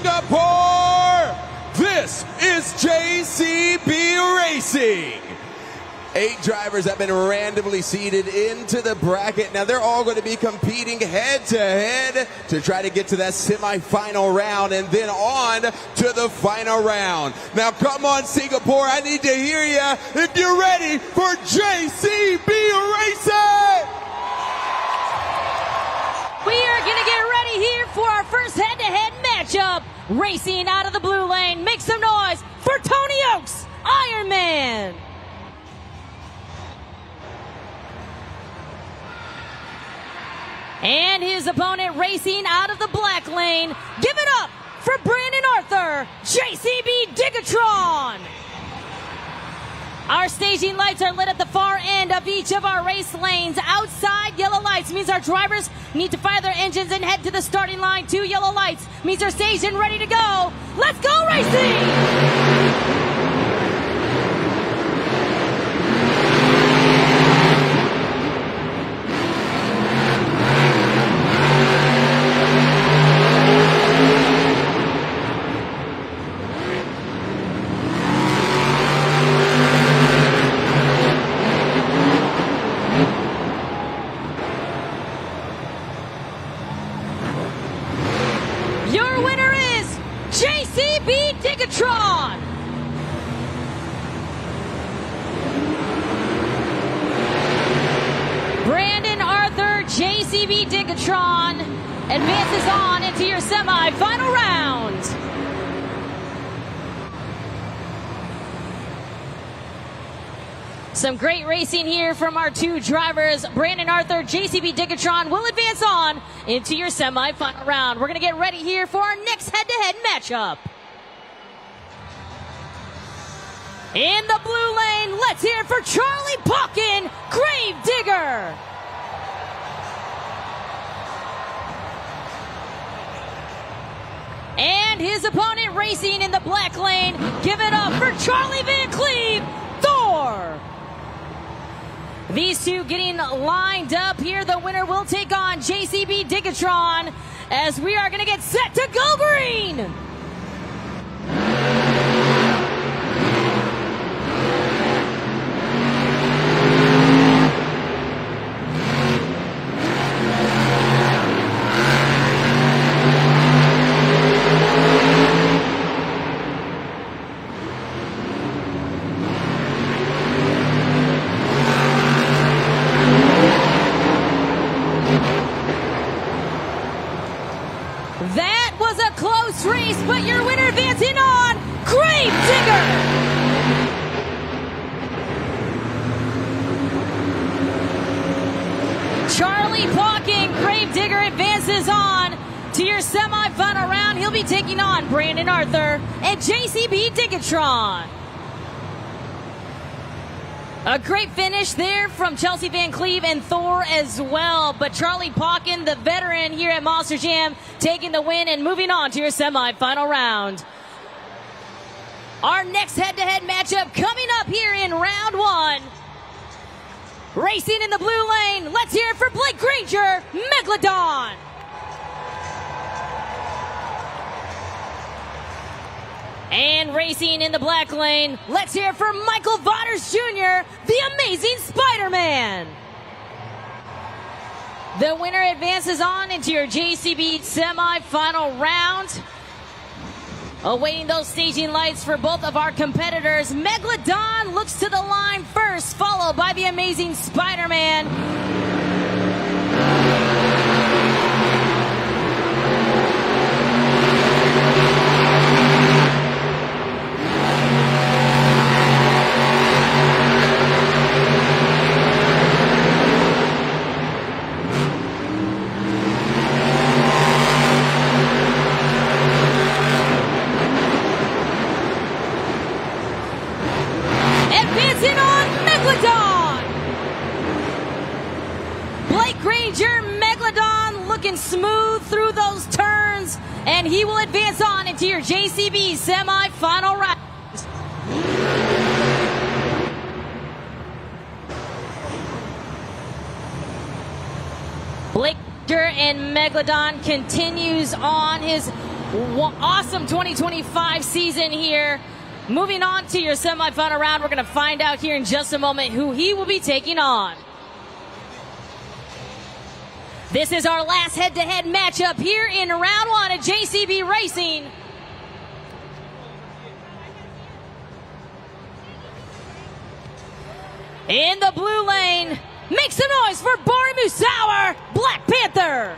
Singapore, this is JCB Racing. 8 drivers have been randomly seeded into the bracket. Now they're all going to be competing head-to-head to try to get to that semifinal round and then on to the final round. Now come on, Singapore, I need to hear you if you're ready for JCB Racing! We are going to get ready here for our first head-to-head matchup. Racing out of the blue lane, make some noise for Tony Oaks, Iron Man. And his opponent racing out of the black lane. Give it up for Brandon Arthur, JCB Digatron. Our staging lights are lit at the far end of each of our race lanes. Outside yellow lights means our drivers need to fire their engines and head to the starting line. 2 yellow lights means they're staged and ready to go. Let's go racing! Your winner is JCB Digatron. Brandon Arthur, JCB Digatron advances on into your semi-final round. Some great racing here from our 2 drivers. Brandon Arthur, JCB Digatron will advance on into your semi-final round. We're going to get ready here for our next head-to-head matchup. In the blue lane, let's hear it for Charlie Pawkin, Grave Digger. And his opponent racing in the black lane. Give it up for Charlie Van Cleve, Thor. These 2 getting lined up here. The winner will take on JCB Digatron as we are going to get set to go green. That was a close race, but your winner advancing on, Grave Digger. Charlie Pawkin, Grave Digger advances on to your semifinal round. He'll be taking on Brandon Arthur and JCB Digatron. A great finish there from Chelsea Van Cleve and Thor as well. But Charlie Pawkin, the veteran here at Monster Jam, taking the win and moving on to your semifinal round. Our next head-to-head matchup coming up here in round 1. Racing in the blue lane, let's hear it for Blake Granger, Megalodon. And racing in the black lane, let's hear it for Michael Vaughters Jr., the Amazing Spider-Man. The winner advances on into your JCB semi-final round. Awaiting those staging lights for both of our competitors. Megalodon looks to the line first, followed by the Amazing Spider-Man. Advancing on Megalodon. Blake Granger, Megalodon looking smooth through those turns, and he will advance on into your JCB semi-final round. Blake Granger and Megalodon continues on his awesome 2025 season here. Moving on to your semifinal round, we're going to find out here in just a moment who he will be taking on. This is our last head-to-head matchup here in round one at JCB Racing. In the blue lane, make some noise for Bari Musauer, Black Panther.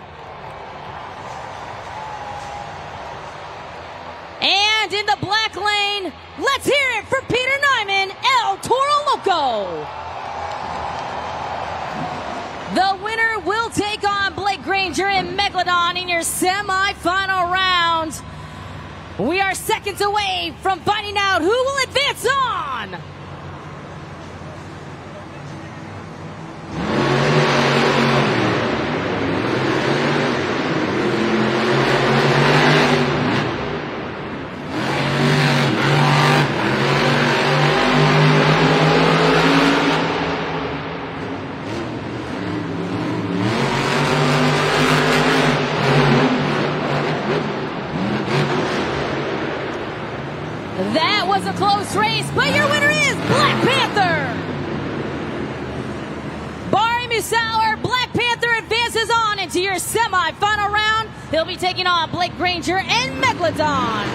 And in the black lane, let's hear it for Peter Nyman, El Toro Loco. The winner will take on Blake Granger and Megalodon in your semi-final round. We are seconds away from finding out who will advance on. That was a close race, but your winner is Black Panther. Bari Musauer, Black Panther advances on into your semi-final round. He'll be taking on Blake Granger and Megalodon.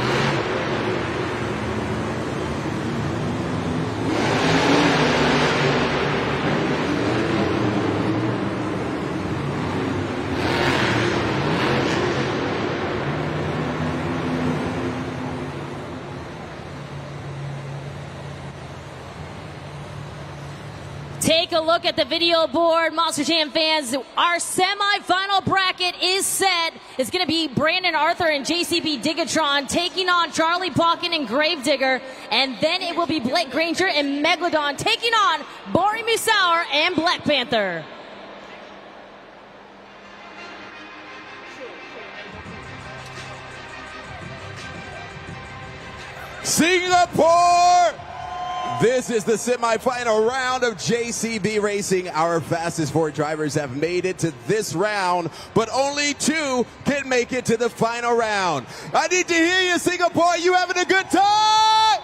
Take a look at the video board, Monster Jam fans. Our semifinal bracket is set. It's going to be Brandon Arthur and JCB Digatron taking on Charlie Pauken and Gravedigger. And then it will be Blake Granger and Megalodon taking on Bari Musauer and Black Panther. Singapore! This is the semifinal round of JCB Racing. Our fastest four drivers have made it to this round, but only two can make it to the final round. I need to hear you, Singapore. You having a good time?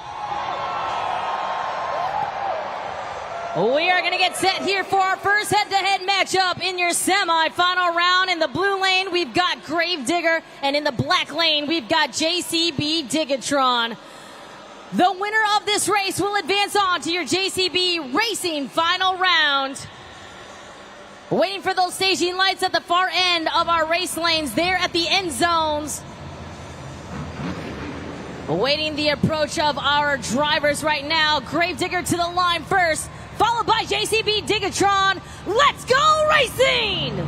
We are going to get set here for our first head-to-head matchup in your semi-final round. In the blue lane, we've got Gravedigger, and in the black lane, we've got JCB Digatron. The winner of this race will advance on to your JCB Racing final round. Waiting for those staging lights at the far end of our race lanes there at the end zones. Awaiting the approach of our drivers right now. Gravedigger to the line first, followed by JCB Digatron. Let's go racing!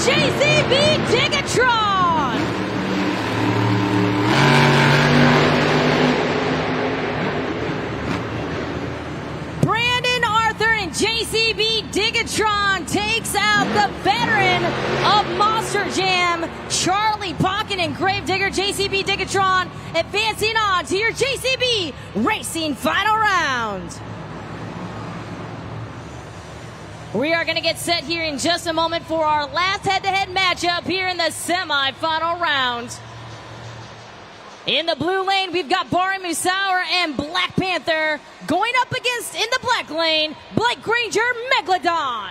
JCB Digatron! Brandon Arthur and JCB Digatron takes out the veteran of Monster Jam, Charlie Pauken and Gravedigger. JCB Digatron advancing on to your JCB Racing final round. We are going to get set here in just a moment for our last head-to-head matchup here in the semi-final round. In the blue lane, we've got Bari Musauer and Black Panther. Going up against, in the black lane, Blake Granger, Megalodon.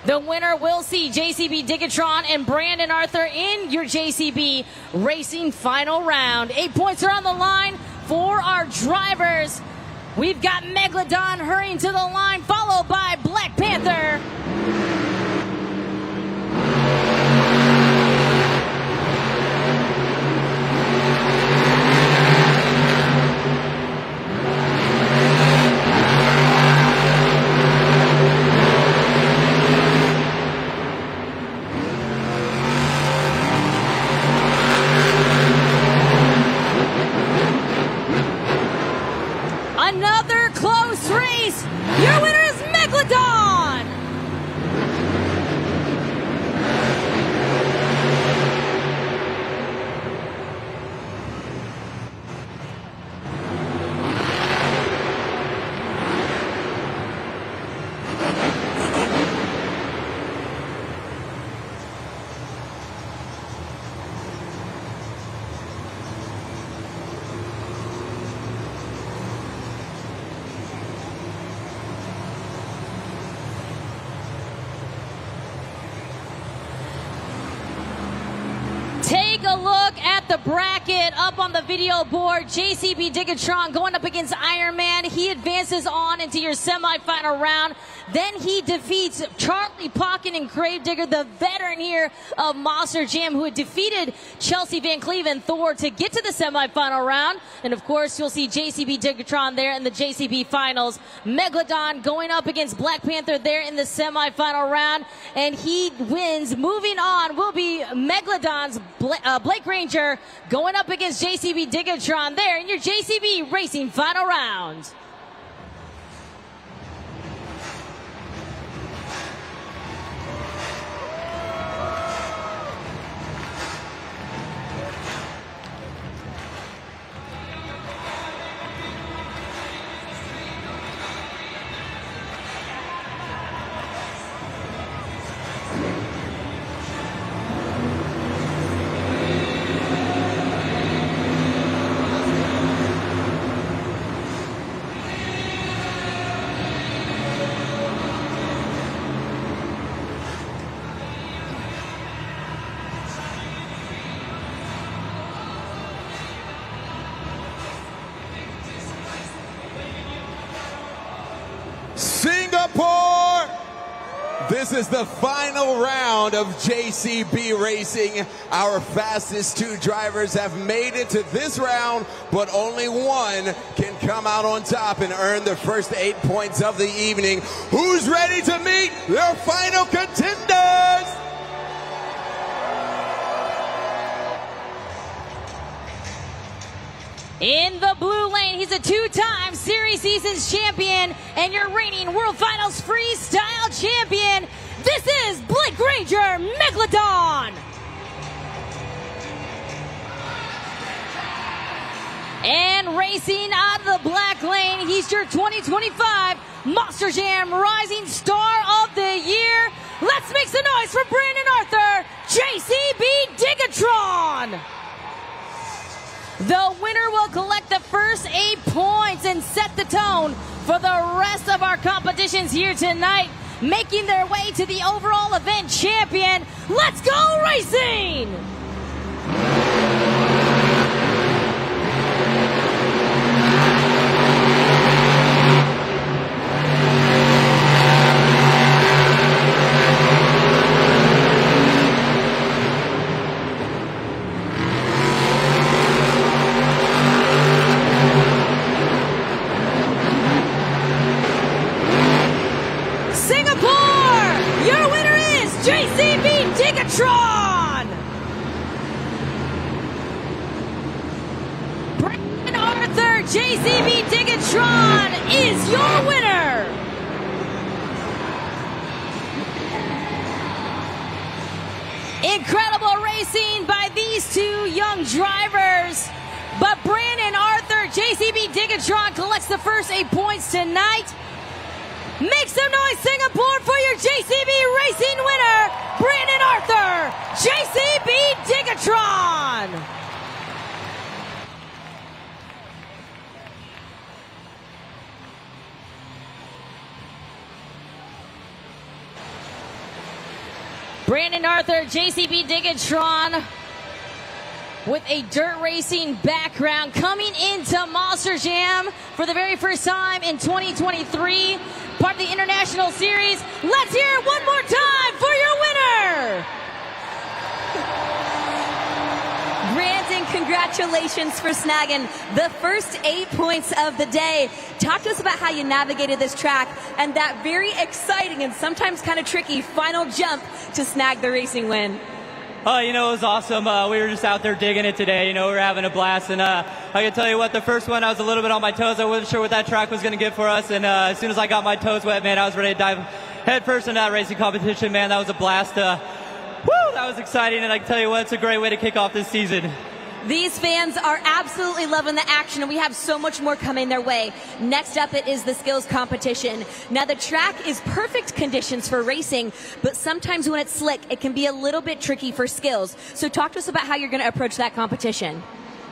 The winner will see JCB Digatron and Brandon Arthur in your JCB Racing final round. 8 points are on the line for our drivers. We've got Megalodon hurrying to the line, followed by Black Panther. Another close race. Your winner is Megalodon. Take a look at the bracket up on the video board. JCB Digatron going up against Iron Man. He advances on into your semifinal round. Then he defeats Charlie Pocket and Gravedigger, the veteran here of Monster Jam, who had defeated Chelsea Van Cleve and Thor to get to the semifinal round. And of course, you'll see JCB Digatron there in the JCB finals. Megalodon going up against Black Panther there in the semifinal round. And he wins. Moving on will be Megalodon's Blake Ranger going up against JCB Digatron there in your JCB Racing final round. Singapore! This is the final round of JCB Racing. Our fastest two drivers have made it to this round, but only one can come out on top and earn the first 8 points of the evening. Who's ready to meet their final contenders? In the blue lane, he's a two-time Series Seasons champion and your reigning World Finals Freestyle champion. This is Blake Ranger Megalodon. And racing out of the black lane, he's your 2025 Monster Jam Rising Star of the Year. Let's make some noise for Brandon Arthur, JCB Digatron. The winner will collect the first 8 points and set the tone for the rest of our competitions here tonight, making their way to the overall event champion. Let's go racing! JCB Digatron! Brandon Arthur, JCB Digatron is your winner! Incredible racing by these two young drivers. But Brandon Arthur, JCB Digatron collects the first 8 points tonight. Make some noise, Singapore, for your JCB Racing winner, Brandon Arthur, JCB Digatron. Brandon Arthur, JCB Digatron, with a dirt racing background, coming into Monster Jam for the very first time in 2023, part of the International Series. Let's hear it one more time for your winner! Brandon, congratulations for snagging the first 8 points of the day. Talk to us about how you navigated this track and that very exciting and sometimes kind of tricky final jump to snag the racing win. You know, it was awesome. We were just out there digging it today. You know, we were having a blast. And I can tell you what, the first one, I was a little bit on my toes. I wasn't sure what that track was going to get for us. And as soon as I got my toes wet, man, I was ready to dive head first in that racing competition. Man, that was a blast. That was exciting. And I can tell you what, it's a great way to kick off this season. These fans are absolutely loving the action, and we have so much more coming their way. Next up, it is the skills competition. Now, the track is perfect conditions for racing, but sometimes when it's slick, it can be a little bit tricky for skills. So talk to us about how you're going to approach that competition.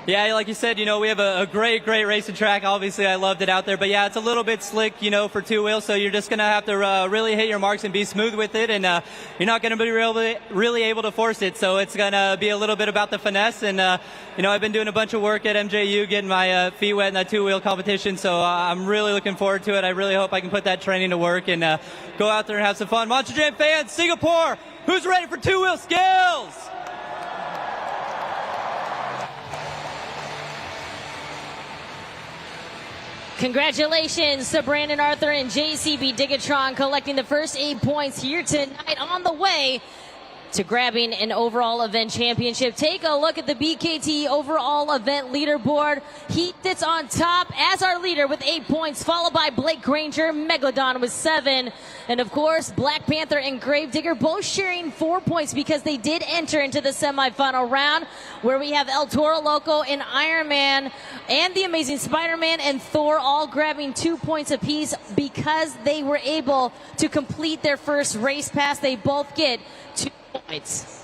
Yeah, like you said, you know, we have a great racing track. Obviously, I loved it out there. But, yeah, it's a little bit slick, you know, for two wheels. So you're just going to have to really hit your marks and be smooth with it. And you're not going to be really able to force it. So it's going to be a little bit about the finesse. And, you know, I've been doing a bunch of work at MJU, getting my feet wet in that two-wheel competition. So I'm really looking forward to it. I really hope I can put that training to work and go out there and have some fun. Monster Jam fans, Singapore, who's ready for two-wheel skills? Congratulations to Brandon Arthur and JCB Digatron collecting the first 8 points here tonight on the way to grabbing an overall event championship. Take a look at the BKT overall event leaderboard. He sits on top as our leader with 8 points, followed by Blake Granger, Megalodon with 7. And of course, Black Panther and Gravedigger both sharing 4 points because they did enter into the semifinal round, where we have El Toro Loco and Iron Man and the Amazing Spider-Man and Thor all grabbing 2 points apiece because they were able to complete their first race pass. They both get 2 points.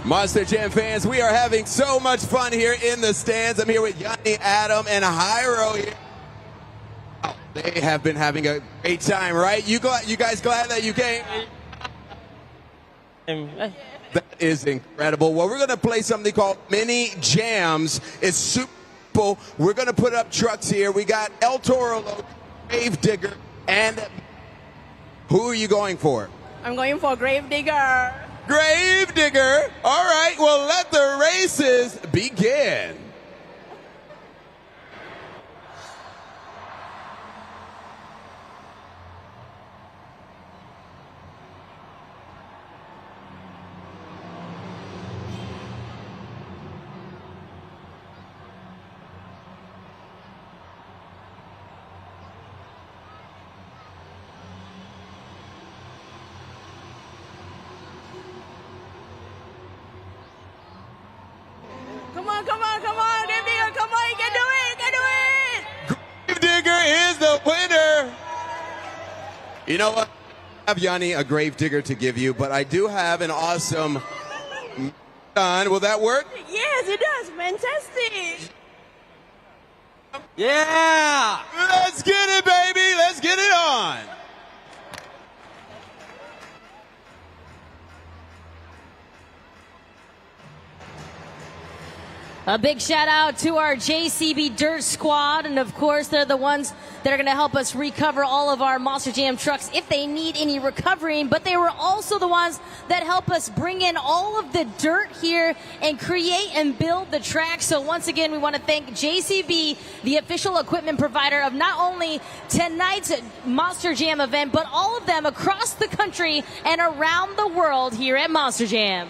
Monster Jam fans, we are having so much fun here in the stands. I'm here with Yanni, Adam, and Hyro here. Oh, they have been having a great time, right? You guys glad that you came? That is incredible. Well, we're going to play something called Mini Jams. It's super simple. We're going to put up trucks here. We got El Toro Loco, Gravedigger, and who are you going for? I'm going for Gravedigger. Gravedigger. All right, well, let the races begin. Come on, Gravedigger, come on, you can do it, Gravedigger is the winner. You know what? I have Yanni a Gravedigger to give you, but I do have an awesome Megalodon. Will that work? Yes, it does, fantastic. Yeah! Let's get it, baby. Let's get it on. A big shout out to our JCB Dirt Squad, and of course they're the ones that are going to help us recover all of our Monster Jam trucks if they need any recovering, but they were also the ones that help us bring in all of the dirt here and create and build the track. So once again, we want to thank JCB, the official equipment provider of not only tonight's Monster Jam event, but all of them across the country and around the world here at Monster Jam.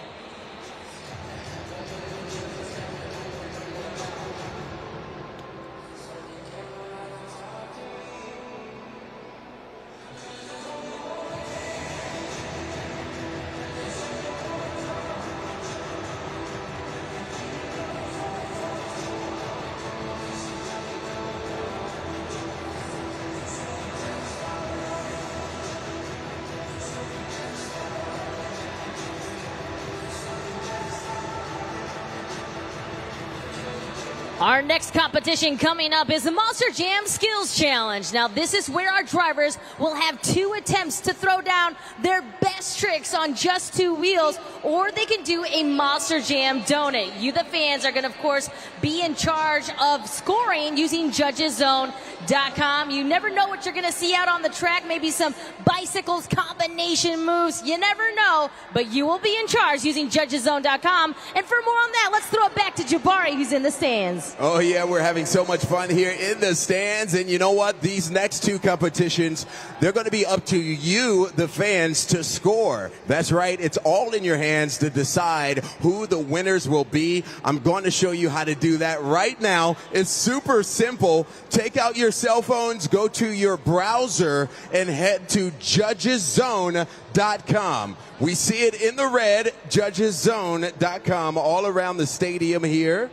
Our next competition coming up is the Monster Jam Skills Challenge. Now, this is where our drivers will have 2 attempts to throw down their best tricks on just 2 wheels, or they can do a Monster Jam donut. You, the fans, are going to, of course, be in charge of scoring using JudgesZone.com. You never know what you're going to see out on the track. Maybe some bicycles, combination moves. You never know, but you will be in charge using JudgesZone.com. And for more on that, let's throw it back to Jabari, who's in the stands. Oh yeah, we're having so much fun here in the stands, and you know what? These next 2 competitions, they're going to be up to you, the fans, to score. That's right, it's all in your hands to decide who the winners will be. I'm going to show you how to do that right now. It's super simple. Take out your cell phones, go to your browser, and head to JudgesZone.com. We see it in the red, JudgesZone.com, all around the stadium here.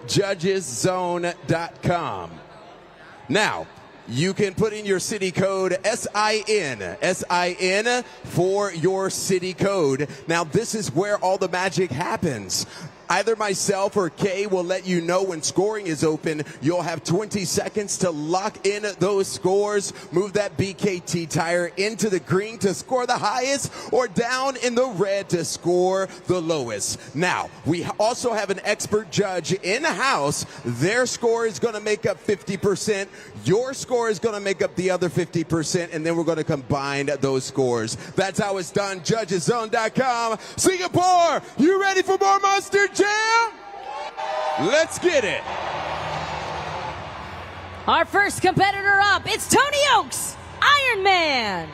JudgesZone.com. Now, you can put in your city code SIN for your city code. Now, this is where all the magic happens. Either myself or Kay will let you know when scoring is open. You'll have 20 seconds to lock in those scores. Move that BKT tire into the green to score the highest, or down in the red to score the lowest. Now, we also have an expert judge in the house. Their score is going to make up 50%. Your score is going to make up the other 50%, and then we're going to combine those scores. That's how it's done. JudgesZone.com. Singapore, you ready for more Monster Jam? Let's get it. Our first competitor up, it's Tony Oaks, Iron Man.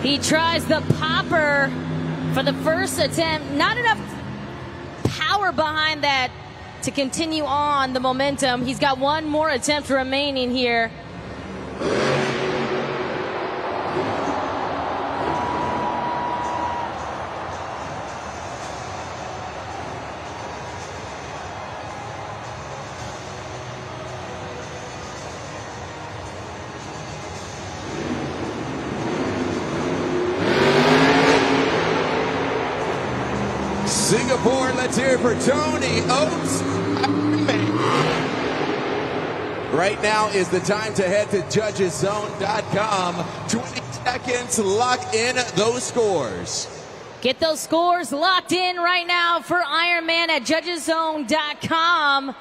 He tries the popper for the first attempt. Not enough power behind that to continue on the momentum. He's got one more attempt remaining here. Singapore, let's hear it for Tony Oaks. Right now is the time to head to JudgesZone.com. 20 seconds, lock in those scores. Get those scores locked in right now for Iron Man at JudgesZone.com.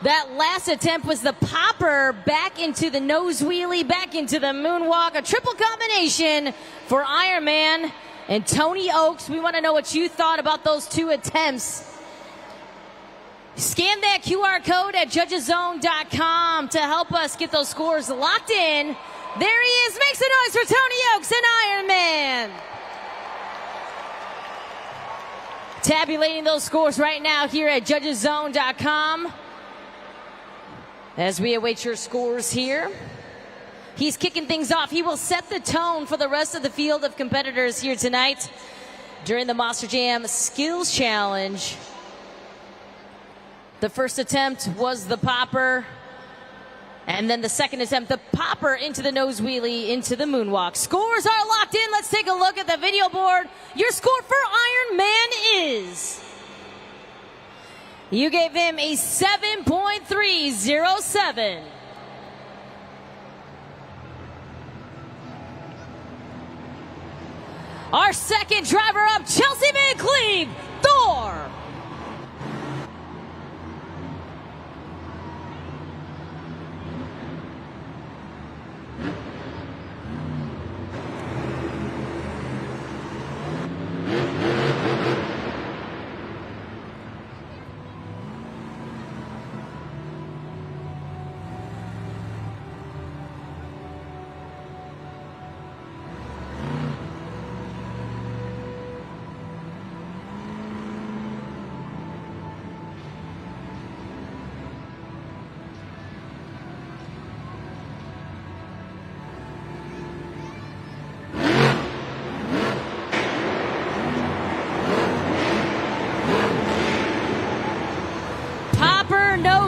That last attempt was the popper, back into the nose wheelie, back into the moonwalk, a triple combination for Iron Man. And Tony Oaks, we want to know what you thought about those 2 attempts. Scan that QR code at JudgesZone.com to help us get those scores locked in. There he is. Make some noise for Tony Oaks and Iron Man. Tabulating those scores right now here at JudgesZone.com. As we await your scores here. He's kicking things off. He will set the tone for the rest of the field of competitors here tonight during the Monster Jam Skills Challenge. The first attempt was the popper, and then the second attempt, the popper into the nose wheelie, into the moonwalk. Scores are locked in. Let's take a look at the video board. Your score for Iron Man is... You gave him a 7.307. Our second driver up, Chelsea Van Cleve, Thor.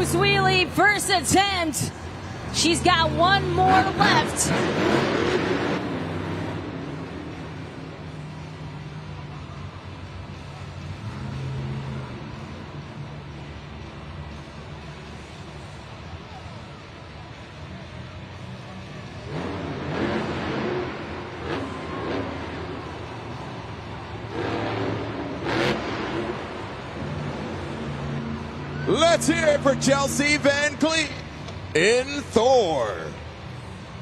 nose wheelie, first attempt. She's got one more left. Let's hear it for Chelsea Van Cleef in Thor.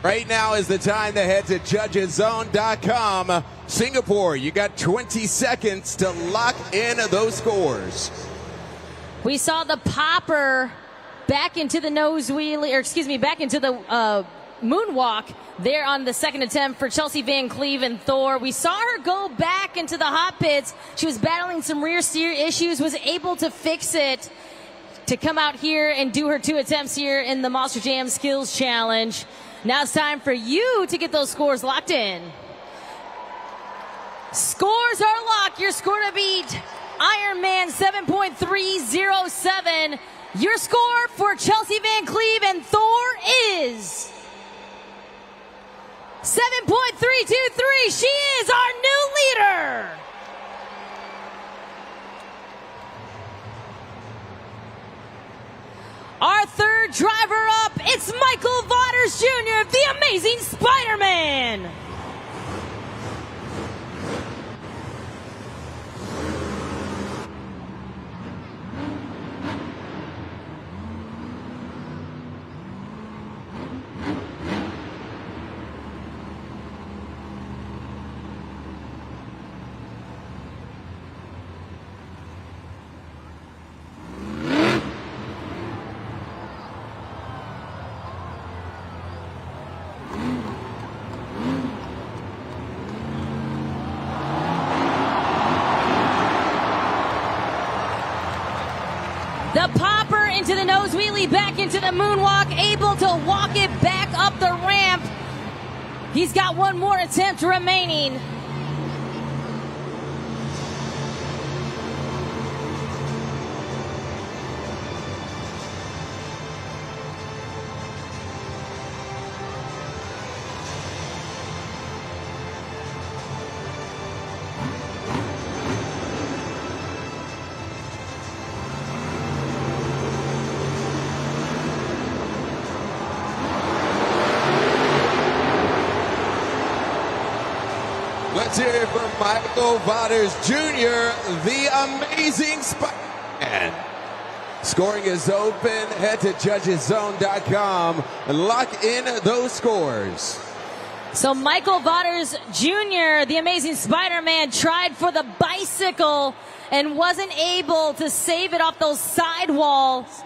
Right now is the time to head to judgeszone.com. Singapore, you got 20 seconds to lock in those scores. We saw the popper back into the nose wheelie, or excuse me, back into the moonwalk there on the second attempt for Chelsea Van Cleef and Thor. We saw her go back into the hot pits. She was battling some rear steer issues, was able to fix it to come out here and do her 2 attempts here in the Monster Jam Skills Challenge. Now it's time for you to get those scores locked in. Scores are locked. Your score to beat Ironman 7.307. Your score for Chelsea Van Cleef and Thor is 7.323. She is our new leader. Our third driver up, it's Michael Vaughters Jr., the Amazing Spider-Man. The popper into the nose wheelie, back into the moonwalk, able to walk it back up the ramp. He's got one more attempt remaining. Let's hear it for Michael Vaughters Jr., the Amazing Spider-Man. Scoring is open. Head to judgeszone.com and lock in those scores. So Michael Vaughters Jr., the Amazing Spider-Man, tried for the bicycle and wasn't able to save it off those sidewalls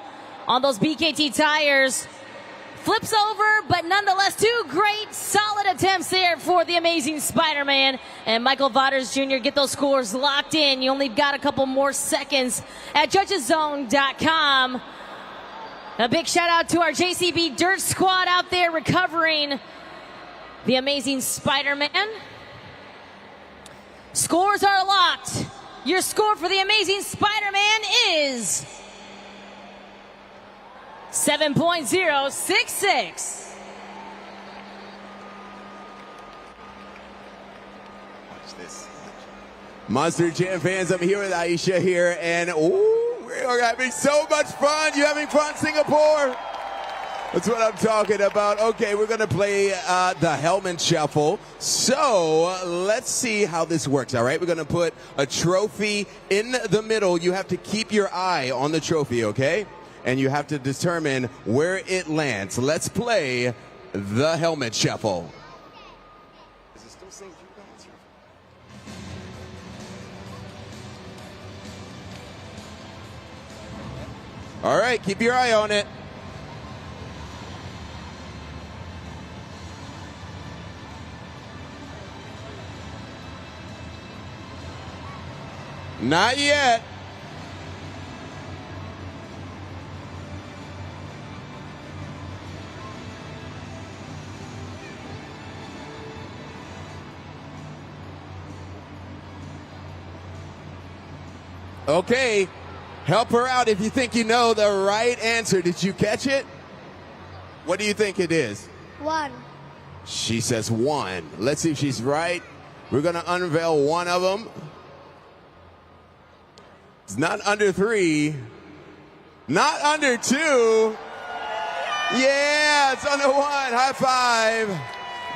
on those BKT tires. Flips over, but nonetheless, 2 great, solid attempts there for the Amazing Spider-Man. And Michael Vaughters Jr., get those scores locked in. You only got a couple more seconds at judgeszone.com. A big shout out to our JCB Dirt Squad out there recovering the Amazing Spider-Man. Scores are locked. Your score for the Amazing Spider-Man is 7.066. Watch this. Monster Jam fans, I'm here with Aisha here, and we're having so much fun. You having fun, Singapore? That's what I'm talking about. Okay, we're going to play the helmet shuffle. So let's see how this works, all right? We're going to put a trophy in the middle. You have to keep your eye on the trophy, okay? And you have to determine where it lands. Let's play the helmet shuffle. Is it still saying all right, keep your eye on it. Not yet. Okay, Help her out if you think you know the right answer. Did you catch it? What do you think it is? 1. She says 1. Let's see if she's right. We're going to unveil one of them. It's not under 3. Not under 2. Yeah, it's under 1. High five.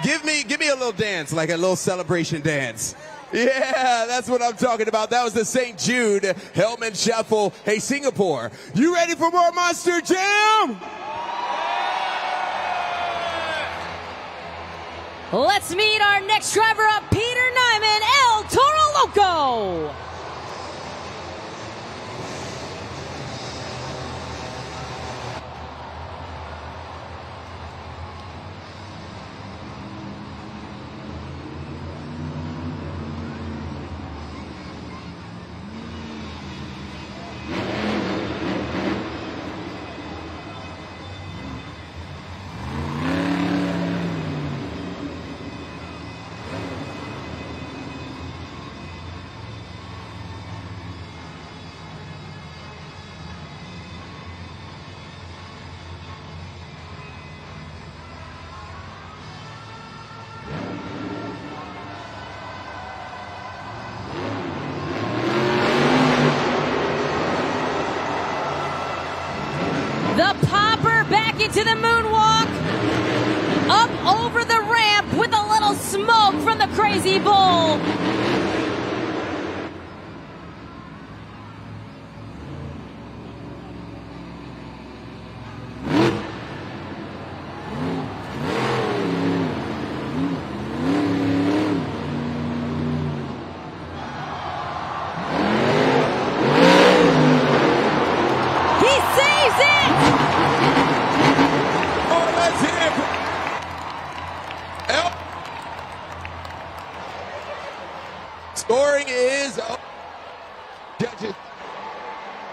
Give me a little dance, like a little celebration dance. Yeah, that's what I'm talking about. That was the St. Jude Hellman Shuffle. Hey, Singapore, you ready for more Monster Jam? Let's meet our next driver up, Peter Nyman, El Toro Loco. The popper back into the moonwalk. Up over the ramp with a little smoke from the Crazy Bull. Scoring is judges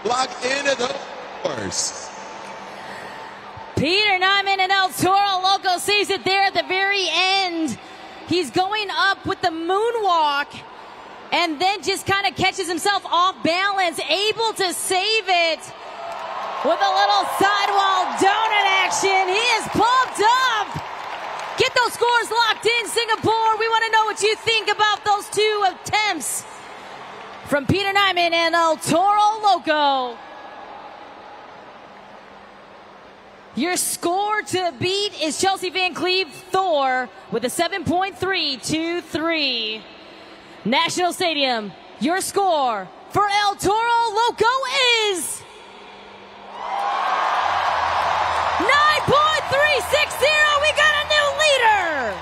locked into the horse. Peter Nyman and El Toro Loco sees it there at the very end. He's going up with the moonwalk and then just kind of catches himself off balance, able to save it with a little sidewall donut action. He is pumped up. Get those scores locked in, Singapore. We want to know what you think about those 2 attempts from Peter Nyman and El Toro Loco. Your score to beat is Chelsea Van Cleve Thor with a 7.323. National Stadium, your score for El Toro Loco is 9.360. We got a new leader.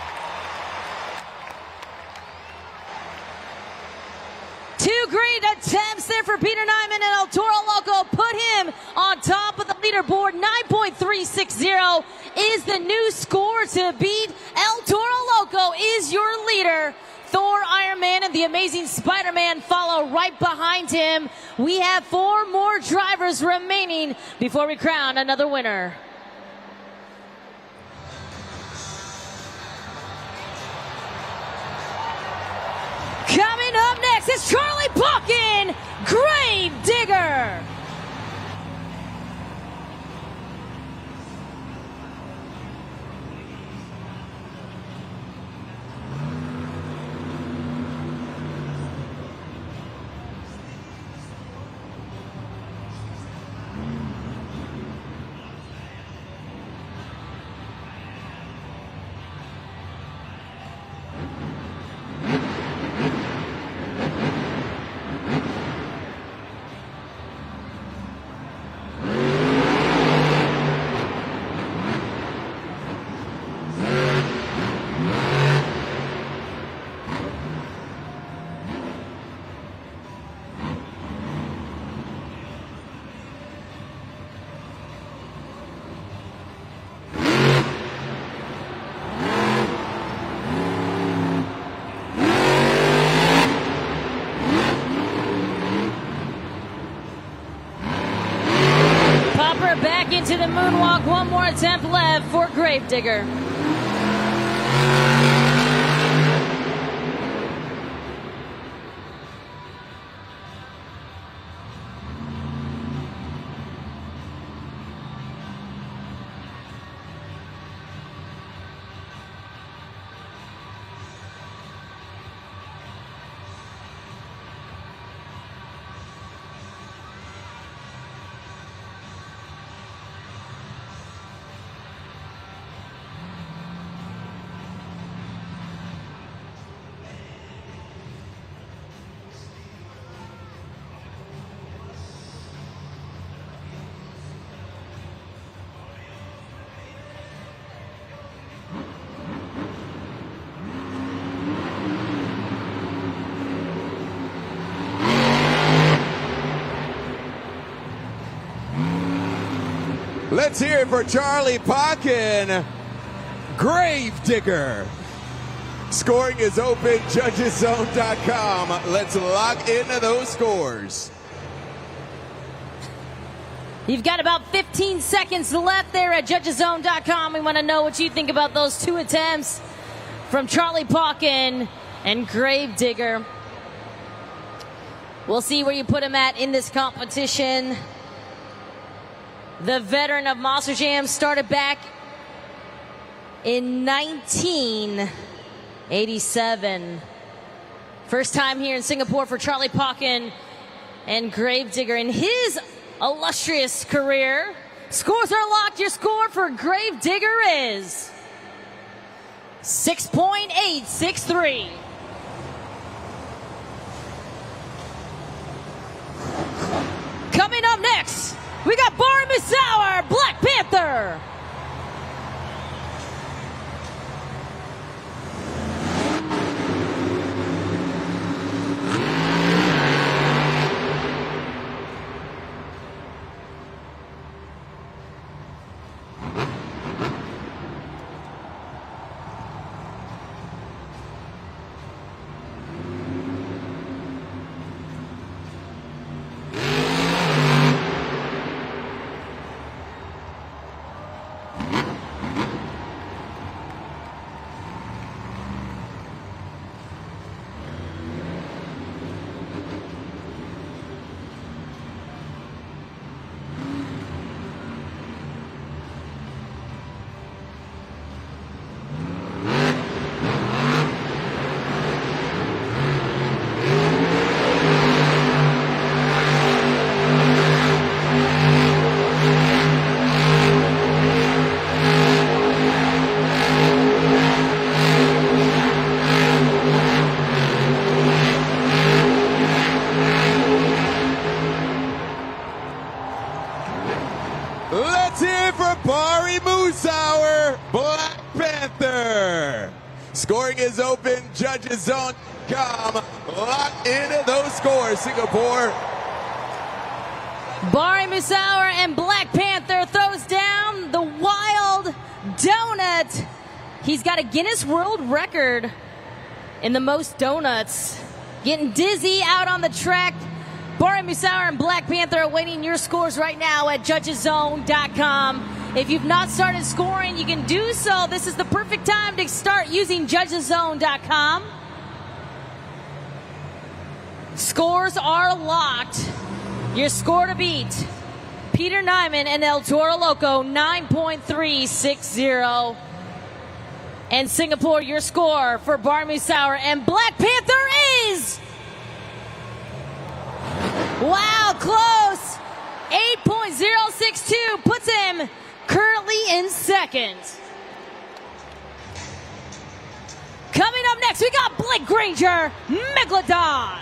2 great attempts there for Peter Nyman and El Toro Loco. Put him on top of the leaderboard. 9.360 is the new score to beat. El Toro Loco is your leader. Thor, Iron Man, and the Amazing Spider-Man follow right behind him. We have 4 more drivers remaining before we crown another winner. Coming up next is Charlie Buchan, Grave Digger. Back into the moonwalk. 1 more attempt left for Gravedigger. Let's hear it for Charlie Pockin, Gravedigger. Scoring is open, judgeszone.com. Let's lock into those scores. You've got about 15 seconds left there at judgeszone.com. We want to know what you think about those two attempts from Charlie Pockin and Gravedigger. We'll see where you put him at in this competition. The veteran of Monster Jam started back in 1987. First time here in Singapore for Charlie Pockin and Gravedigger in his illustrious career. Scores are locked. Your score for Gravedigger is 6.863. Coming up next, we got Barry Musauer, Black Panther. Let's hear it for Barry Musauer, Black Panther. Scoring is open, judgeszone.com. Lock into those scores, Singapore. Barry Musauer and Black Panther throws down the wild donut. He's got a Guinness World Record in the most donuts. Getting dizzy out on the track. Barry Musauer and Black Panther awaiting your scores right now at judgeszone.com. If you've not started scoring, you can do so. This is the perfect time to start using judgeszone.com. Scores are locked. Your score to beat: Peter Nyman and El Toro Loco, 9.360. And Singapore, your score for Barry Musauer and Black Panther is... wow, close! 8.062 puts him currently in second. Coming up next, we got Blake Granger, Megalodon.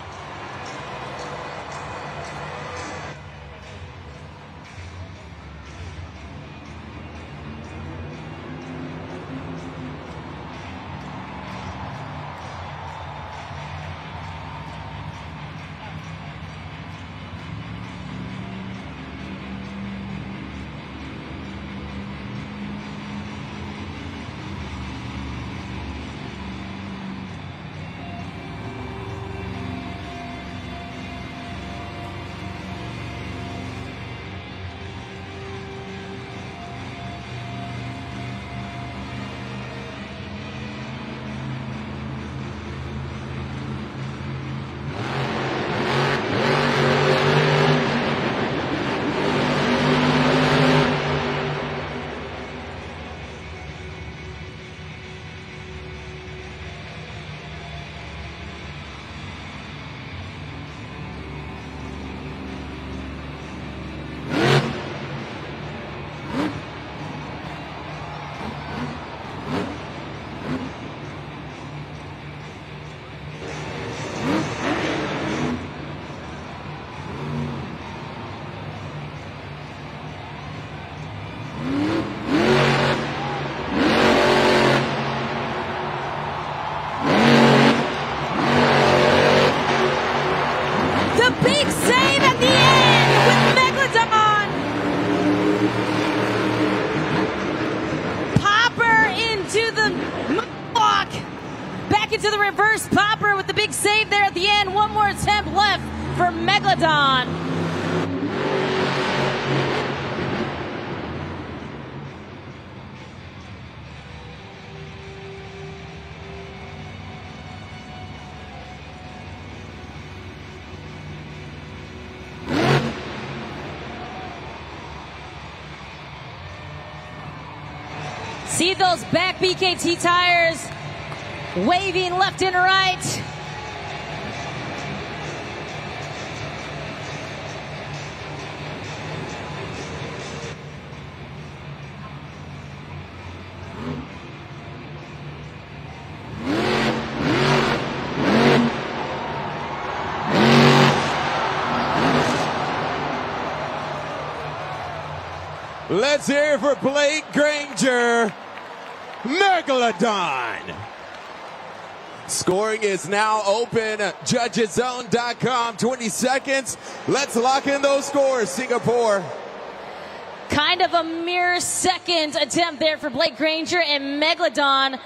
into the reverse popper with the big save there at the end. One more attempt left for Megalodon. See those back BKT tires waving left and right. Let's hear it for Blake Granger, Megalodon. Scoring is now open. Judgeszone.com. 20 seconds. Let's lock in those scores, Singapore. Kind of a mere second attempt there for Blake Granger and Megalodon.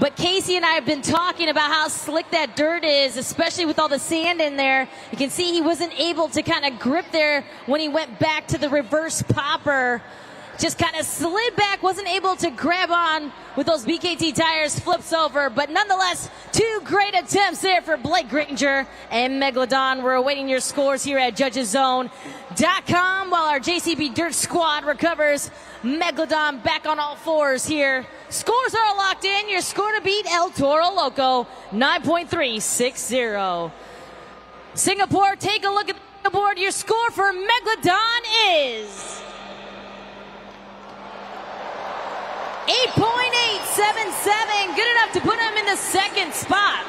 But Casey and I have been talking about how slick that dirt is, especially with all the sand in there. You can see he wasn't able to kind of grip there when he went back to the reverse popper. Just kind of slid back, wasn't able to grab on with those BKT tires, flips over. But nonetheless, two great attempts there for Blake Granger and Megalodon. We're awaiting your scores here at Judgeszone.com while our JCB Dirt Squad recovers. Megalodon back on all fours here. Scores are locked in. Your score to beat El Toro Loco, 9.360. Singapore, take a look at the board. Your score for Megalodon is 8.877, good enough to put him in the second spot.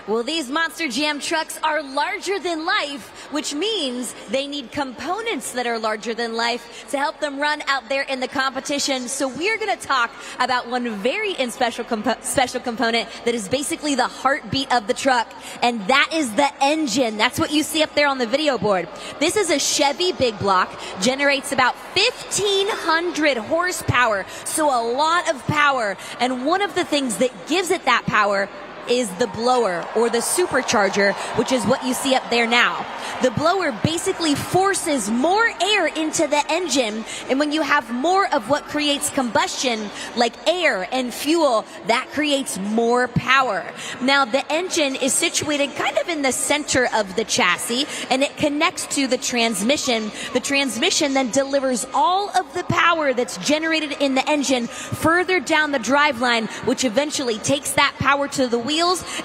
Well, these Monster Jam trucks are larger than life, which means they need components that are larger than life to help them run out there in the competition. So we're going to talk about one very special component that is basically the heartbeat of the truck, and that is the engine. That's what you see up there on the video board. This is a Chevy big block, generates about 1,500 horsepower, so a lot of power. And one of the things that gives it that power is the blower or the supercharger, which is what you see up there now. The blower basically forces more air into the engine, and when you have more of what creates combustion, like air and fuel, that creates more power. Now, the engine is situated kind of in the center of the chassis, and it connects to the transmission. The transmission then delivers all of the power that's generated in the engine further down the driveline, which eventually takes that power to the wheels,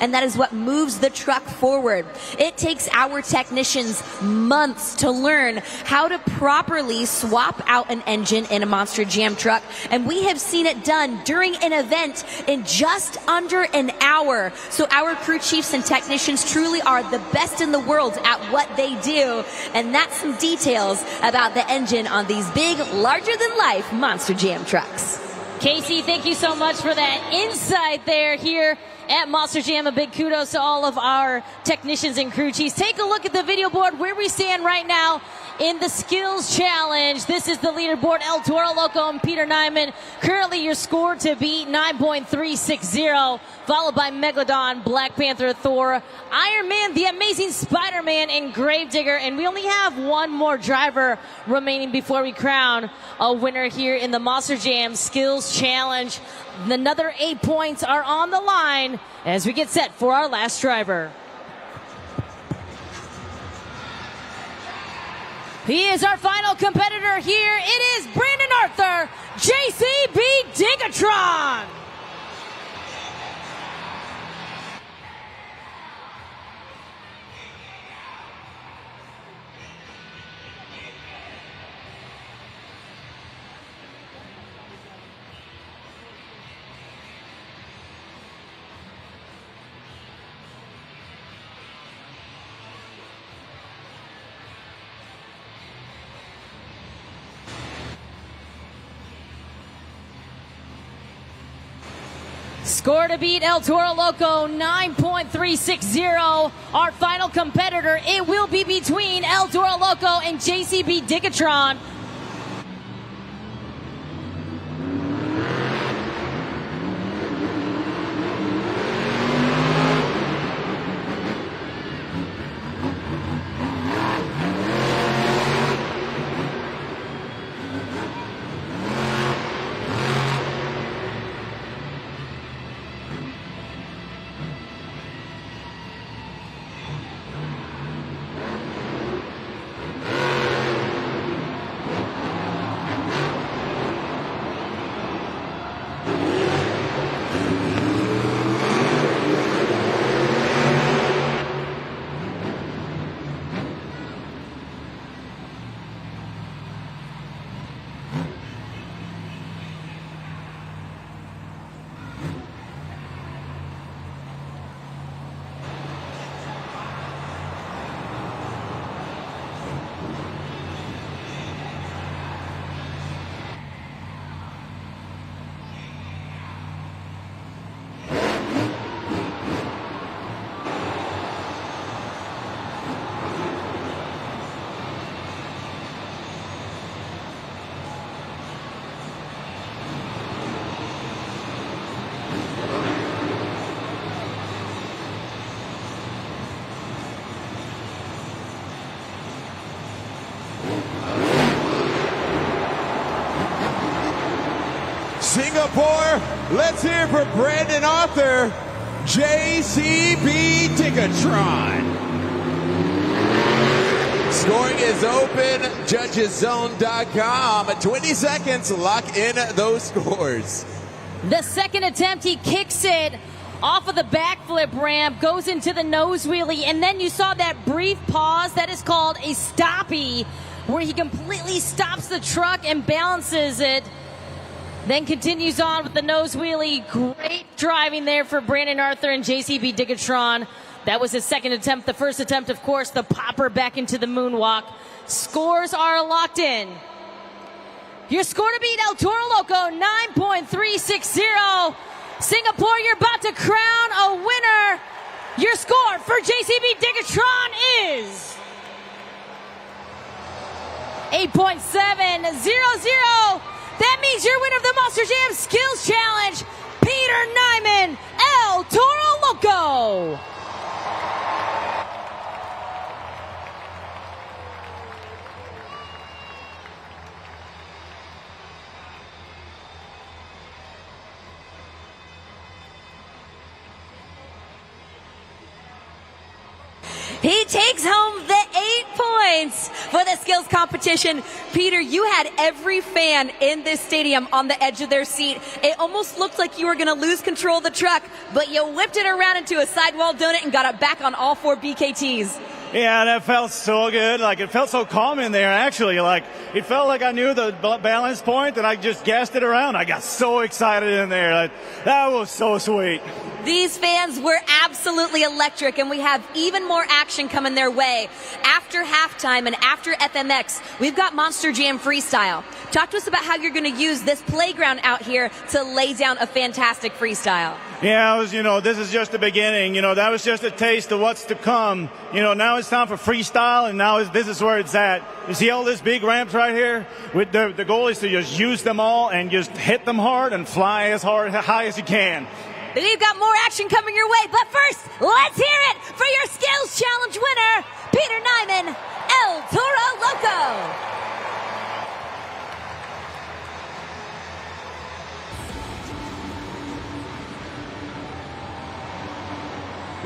and that is what moves the truck forward. It takes our technicians months to learn how to properly swap out an engine in a Monster Jam truck, and we have seen it done during an event in just under an hour. So our crew chiefs and technicians truly are the best in the world at what they do, and that's some details about the engine on these big, larger-than-life Monster Jam trucks. Casey, thank you so much for that insight there here at Monster Jam. A big kudos to all of our technicians and crew chiefs. Take a look at the video board where we stand right now in the skills challenge. This is the leaderboard. El Toro Loco and Peter Nyman. Currently your score to beat 9.360, followed by Megalodon, Black Panther, Thor, Iron Man, the Amazing Spider-Man, and Gravedigger. And we only have one more driver remaining before we crown a winner here in the Monster Jam skills challenge. Another 8 points are on the line as we get set for our last driver. He is our final competitor here. It is Brandon Arthur, JCB Digatron. Score to beat El Toro Loco, 9.360. Our final competitor, it will be between El Toro Loco and JCB Digatron. Singapore, let's hear it for Brandon Arthur, JCB Ticketron. Scoring is open, judgeszone.com. 20 seconds, lock in those scores. The second attempt, he kicks it off of the backflip ramp, goes into the nose wheelie, and then you saw that brief pause. That is called a stoppie, where he completely stops the truck and balances it. Then continues on with the nose wheelie. Great driving there for Brandon Arthur and JCB Ticketron. That was his second attempt. The first attempt, of course, the popper back into the moonwalk. Scores are locked in. Your score to beat El Toro Loco, 9.360. Singapore, you're about to crown a winner. Your score for JCB Ticketron is 8.700. That means you're winner of the Monster Jam Skills Challenge, Peter Nyman, El Toro Loco. He takes home the 8 points for the skills competition. Peter, you had every fan in this stadium on the edge of their seat. It almost looked like you were going to lose control of the truck, but you whipped it around into a sidewall donut and got it back on all 4 BKTs. Yeah, that felt so good. Like, it felt so calm in there, actually. Like, it felt like I knew the balance point, and I just gassed it around. I got so excited in there. Like, that was so sweet. These fans were absolutely electric, and we have even more action coming their way. After halftime and after FMX, we've got Monster Jam Freestyle. Talk to us about how you're going to use this playground out here to lay down a fantastic freestyle. Yeah, this is just the beginning. That was just a taste of what's to come. Now it's time for freestyle, and now this is where it's at. You see all these big ramps right here? With the goal is to just use them all and just hit them hard and fly as high as you can. Then you've got more action coming your way, but first, let's hear it for your Skills Challenge winner, Peter Nyman, El Toro Loco.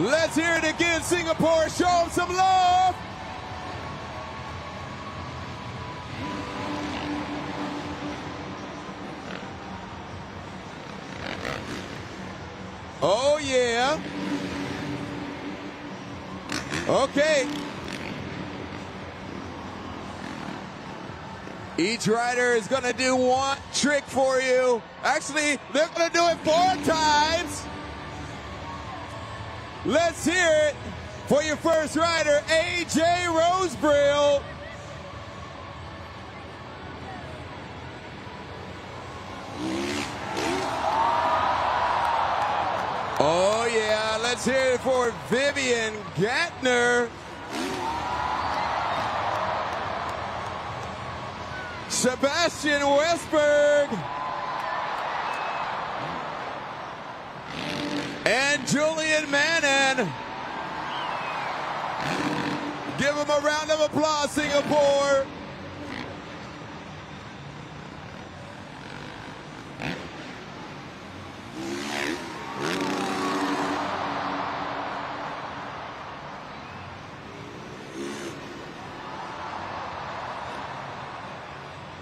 Let's hear it again, Singapore. Show them some love. Oh, yeah. Okay. Each rider is going to do one trick for you. Actually, they're going to do it 4 times. Let's hear it for your first rider, AJ Rosebrill. Oh yeah, let's hear it for Vivian Gatner. Sebastian Westberg. And Julian Mannon. Give him a round of applause, Singapore.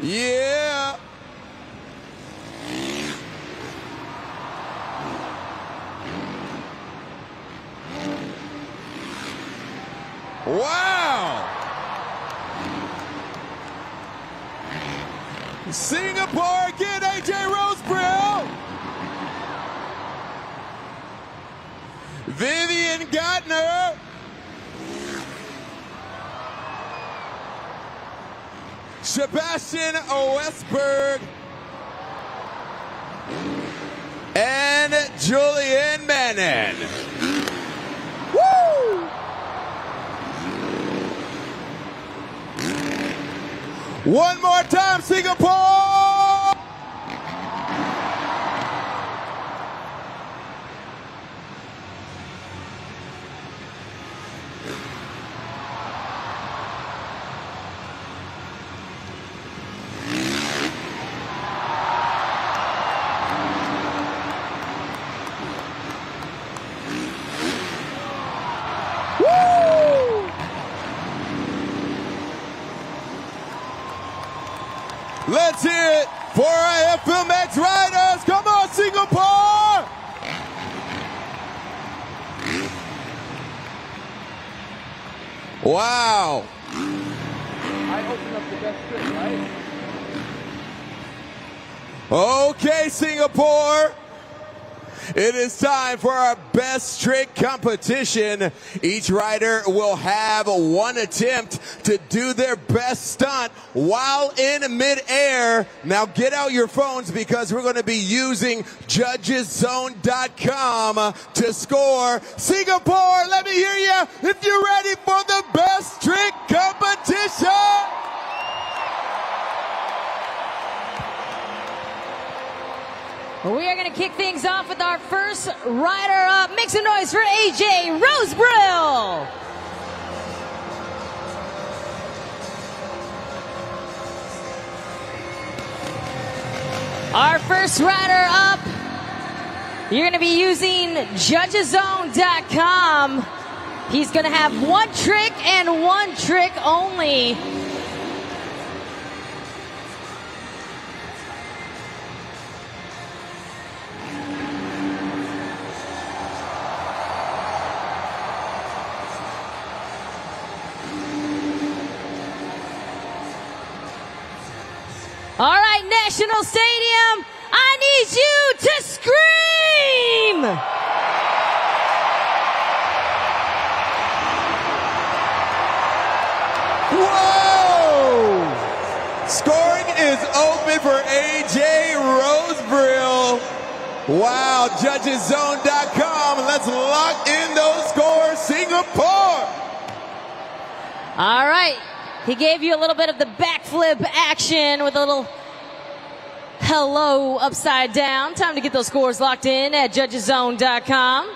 Yeah. Wow. Singapore again, AJ Rosebrill. Vivian Gatner. Sebastian Westberg. And Julian Mannon. Woo! One more time, Singapore! Let's hear it for our FMX riders. Come on, Singapore! Wow. I opened up the best trick, right? Okay, Singapore. It is time for our best trick competition. Each rider will have one attempt to do their best stunt while in midair. Now get out your phones because we're going to be using judgeszone.com to score. Singapore, let me hear you if you're ready for the best trick competition. We are going to kick things off with our first rider up. Make some noise for AJ Rosebrill. Our first rider up, you're going to be using judgeszone.com. He's going to have one trick and one trick only. All right, National Stadium, I need you to scream! Whoa! Scoring is open for AJ Rosebrill. Wow, judgeszone.com. Let's lock in those scores, Singapore. All right. He gave you a little bit of the backflip action with a little hello upside down. Time to get those scores locked in at judgeszone.com.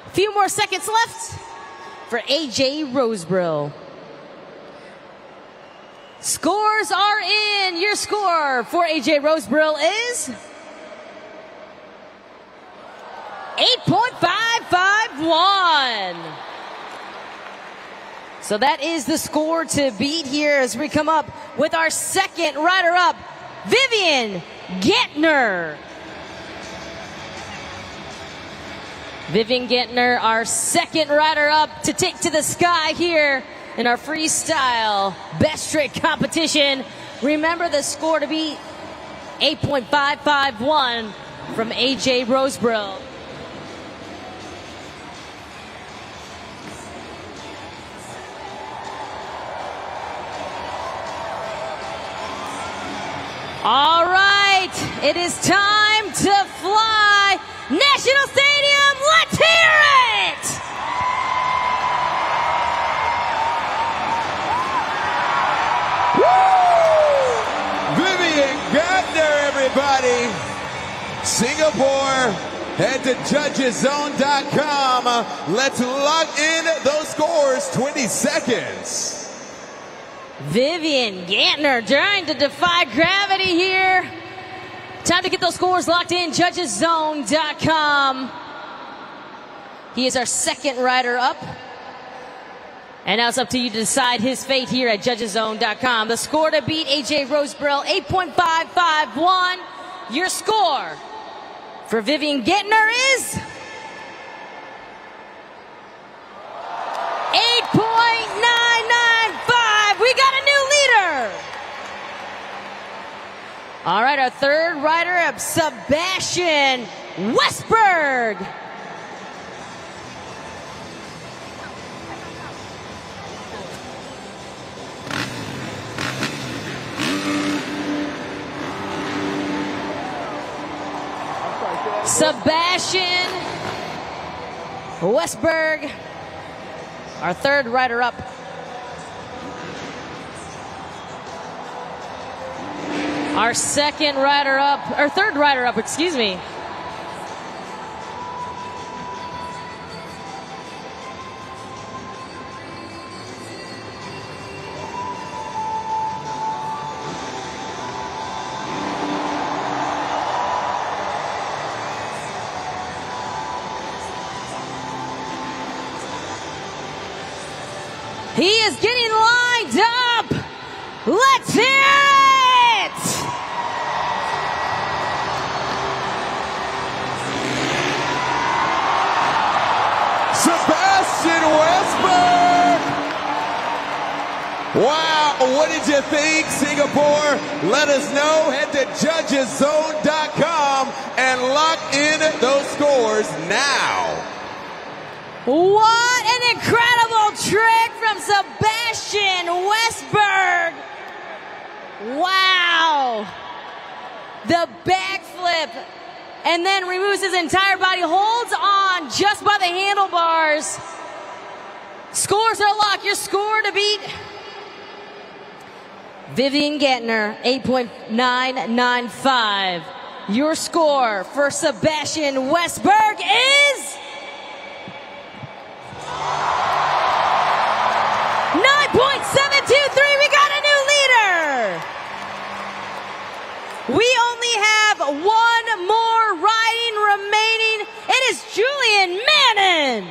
A few more seconds left for AJ Rosebrill. Scores are in. Your score for AJ Rosebrill is 8.551. So that is the score to beat here as we come up with our second rider-up, Vivian Gentner. Vivian Gentner, our second rider-up to take to the sky here in our freestyle best trick competition. Remember the score to beat 8.551 from AJ Rosebrill. All right, it is time to fly. National Stadium, let's hear it! Woo! Vivian Gentner, everybody. Singapore, head to judgeszone.com. Let's lock in those scores, 20 seconds. Vivian Gentner trying to defy gravity here. Time to get those scores locked in, judgeszone.com. He is our second rider up. And now it's up to you to decide his fate here at judgeszone.com. The score to beat AJ Rosebrill, 8.551. Your score for Vivian Gentner is 8.995. We got a new leader. All right, our third rider up, Sebastian Westberg. Sebastian Westberg, our third rider up. Our second rider up, or third rider up, excuse me. He is getting lined up. Let's hear it! Wow, what did you think, Singapore? Let us know. Head to judgeszone.com and lock in those scores now. What an incredible trick from Sebastian Westberg. Wow. The backflip. And then removes his entire body, holds on just by the handlebars. Scores are locked. Your score to beat Vivian Gantner, 8.995. Your score for Sebastian Westberg is 9.723. We got a new leader. We only have one more riding remaining. It is Julian Mannon.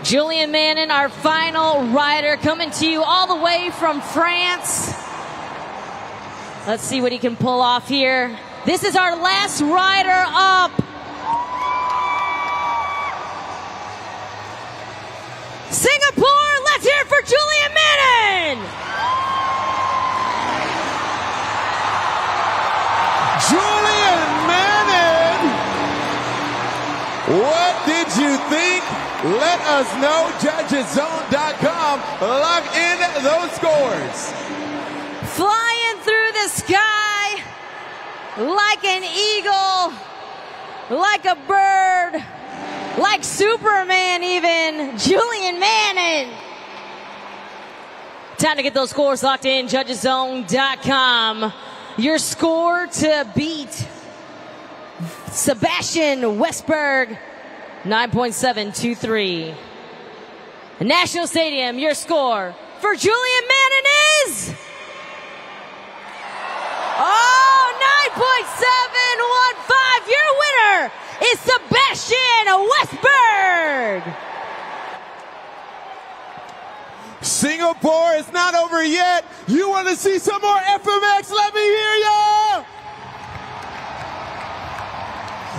Julian Mannon, our final rider, coming to you all the way from France. Let's see what he can pull off here. This is our last rider up. Singapore, let's hear it for Julian Mannon. Julian Mannon, what did you think? Let us know. Judgeszone.com. Lock in those scores. Flying through the sky like an eagle, like a bird, like Superman even. Julian Mannon. Time to get those scores locked in. Judgeszone.com. Your score to beat Sebastian Westberg, 9.723. The National Stadium, your score for Julian Mannon is 9.715. Your winner is Sebastian Westberg. Singapore is not over yet. You want to see some more FMX? Let me hear ya!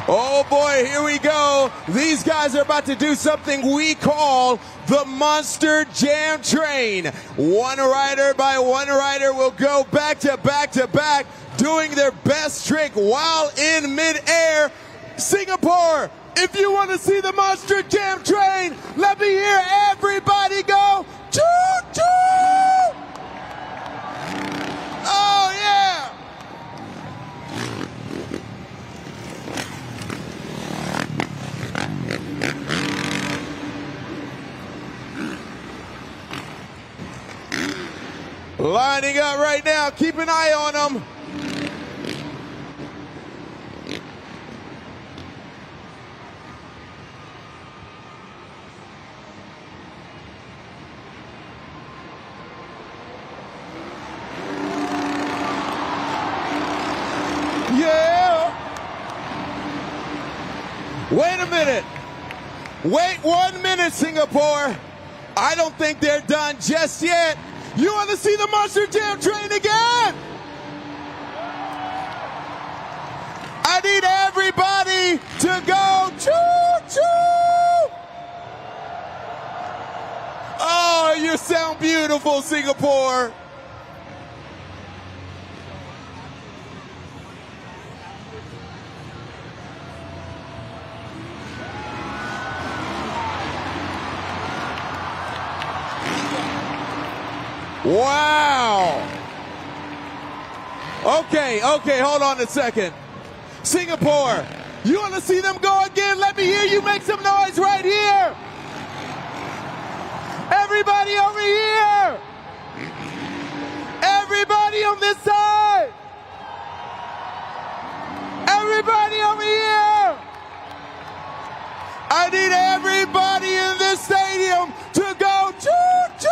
Oh boy, here we go. These guys are about to do something we call the Monster Jam Train. One rider by one rider will go back to back to back, doing their best trick while in midair. Singapore, if you want to see the Monster Jam Train, let me hear everybody go. Choo choo! Oh yeah! Lining up right now. Keep an eye on them. Yeah. Wait a minute. Wait 1 minute, Singapore. I don't think they're done just yet. You want to see the Monster Jam Train again? I need everybody to go choo-choo! Oh, you sound beautiful, Singapore. Wow. Okay, hold on a second. Singapore, you want to see them go again? Let me hear you make some noise right here. Everybody over here. Everybody on this side. Everybody over here. I need everybody in this stadium to go choo-choo.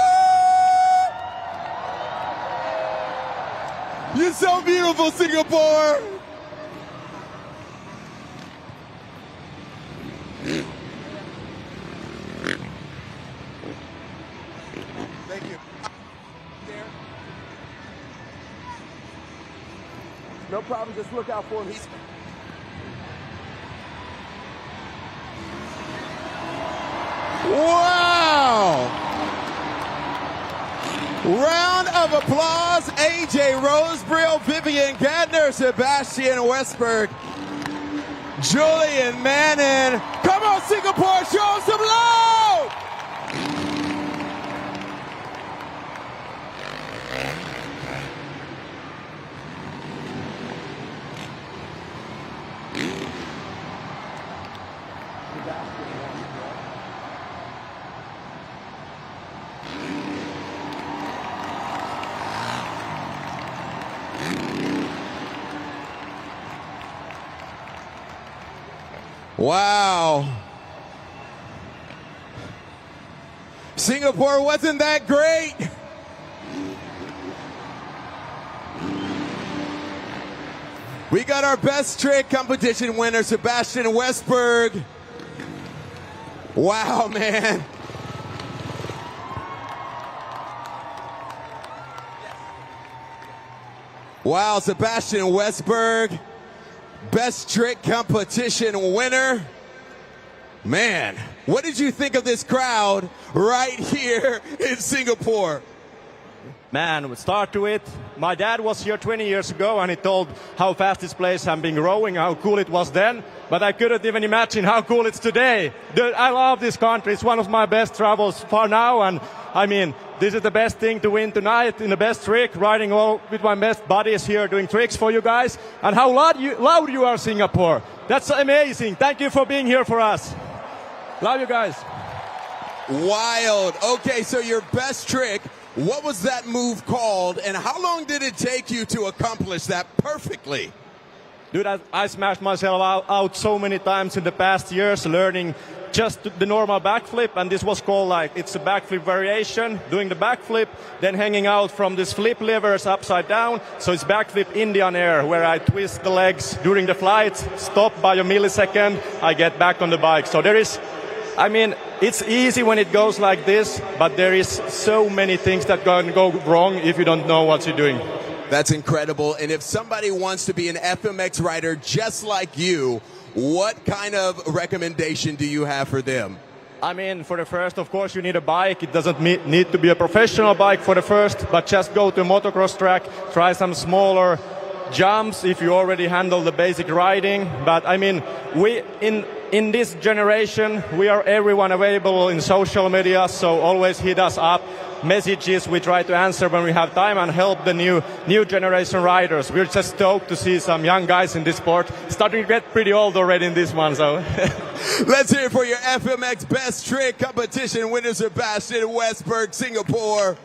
You're so beautiful, Singapore. No problem. Just look out for him. He's... Wow! Round of applause. AJ Rosebrill, Vivian Gardner, Sebastian Westberg, Julian Manning. Come on, Singapore, show some love! Wow. Singapore wasn't that great. We got our best trick competition winner, Sebastian Westberg. Wow, man. Wow, Sebastian Westberg, best trick competition winner. Man, what did you think of this crowd right here in Singapore? Man, we start to it. My dad was here 20 years ago and he told how fast this place has been growing, how cool it was then. But I couldn't even imagine how cool it's today. I love this country. It's one of my best travels for now. And I mean, this is the best thing to win tonight in the best trick, riding all with my best buddies here doing tricks for you guys. And how loud you are, Singapore. That's amazing. Thank you for being here for us. Love you guys. Wild. Okay, so your best trick, what was that move called, and how long did it take you to accomplish that perfectly? Dude, I smashed myself out so many times in the past years learning just the normal backflip, and this was called like, it's a backflip variation, doing the backflip, then hanging out from this flip levers upside down, so it's backflip Indian air, where I twist the legs during the flight, stop by a millisecond, I get back on the bike. So there is, I mean, it's easy when it goes like this, but there is so many things that can go wrong if you don't know what you're doing. That's incredible. And if somebody wants to be an FMX rider just like you, what kind of recommendation do you have for them? I mean, for the first, of course, you need a bike. It doesn't need to be a professional bike for the first, but just go to a motocross track, try some smaller jumps if you already handle the basic riding. But I mean, in this generation, we are everyone available in social media, so always hit us up. Messages we try to answer when we have time and help the new generation riders. We're just stoked to see some young guys in this sport. Starting to get pretty old already in this one, so. Let's hear it for your FMX Best Trick Competition winner, Sebastian Westberg, Singapore.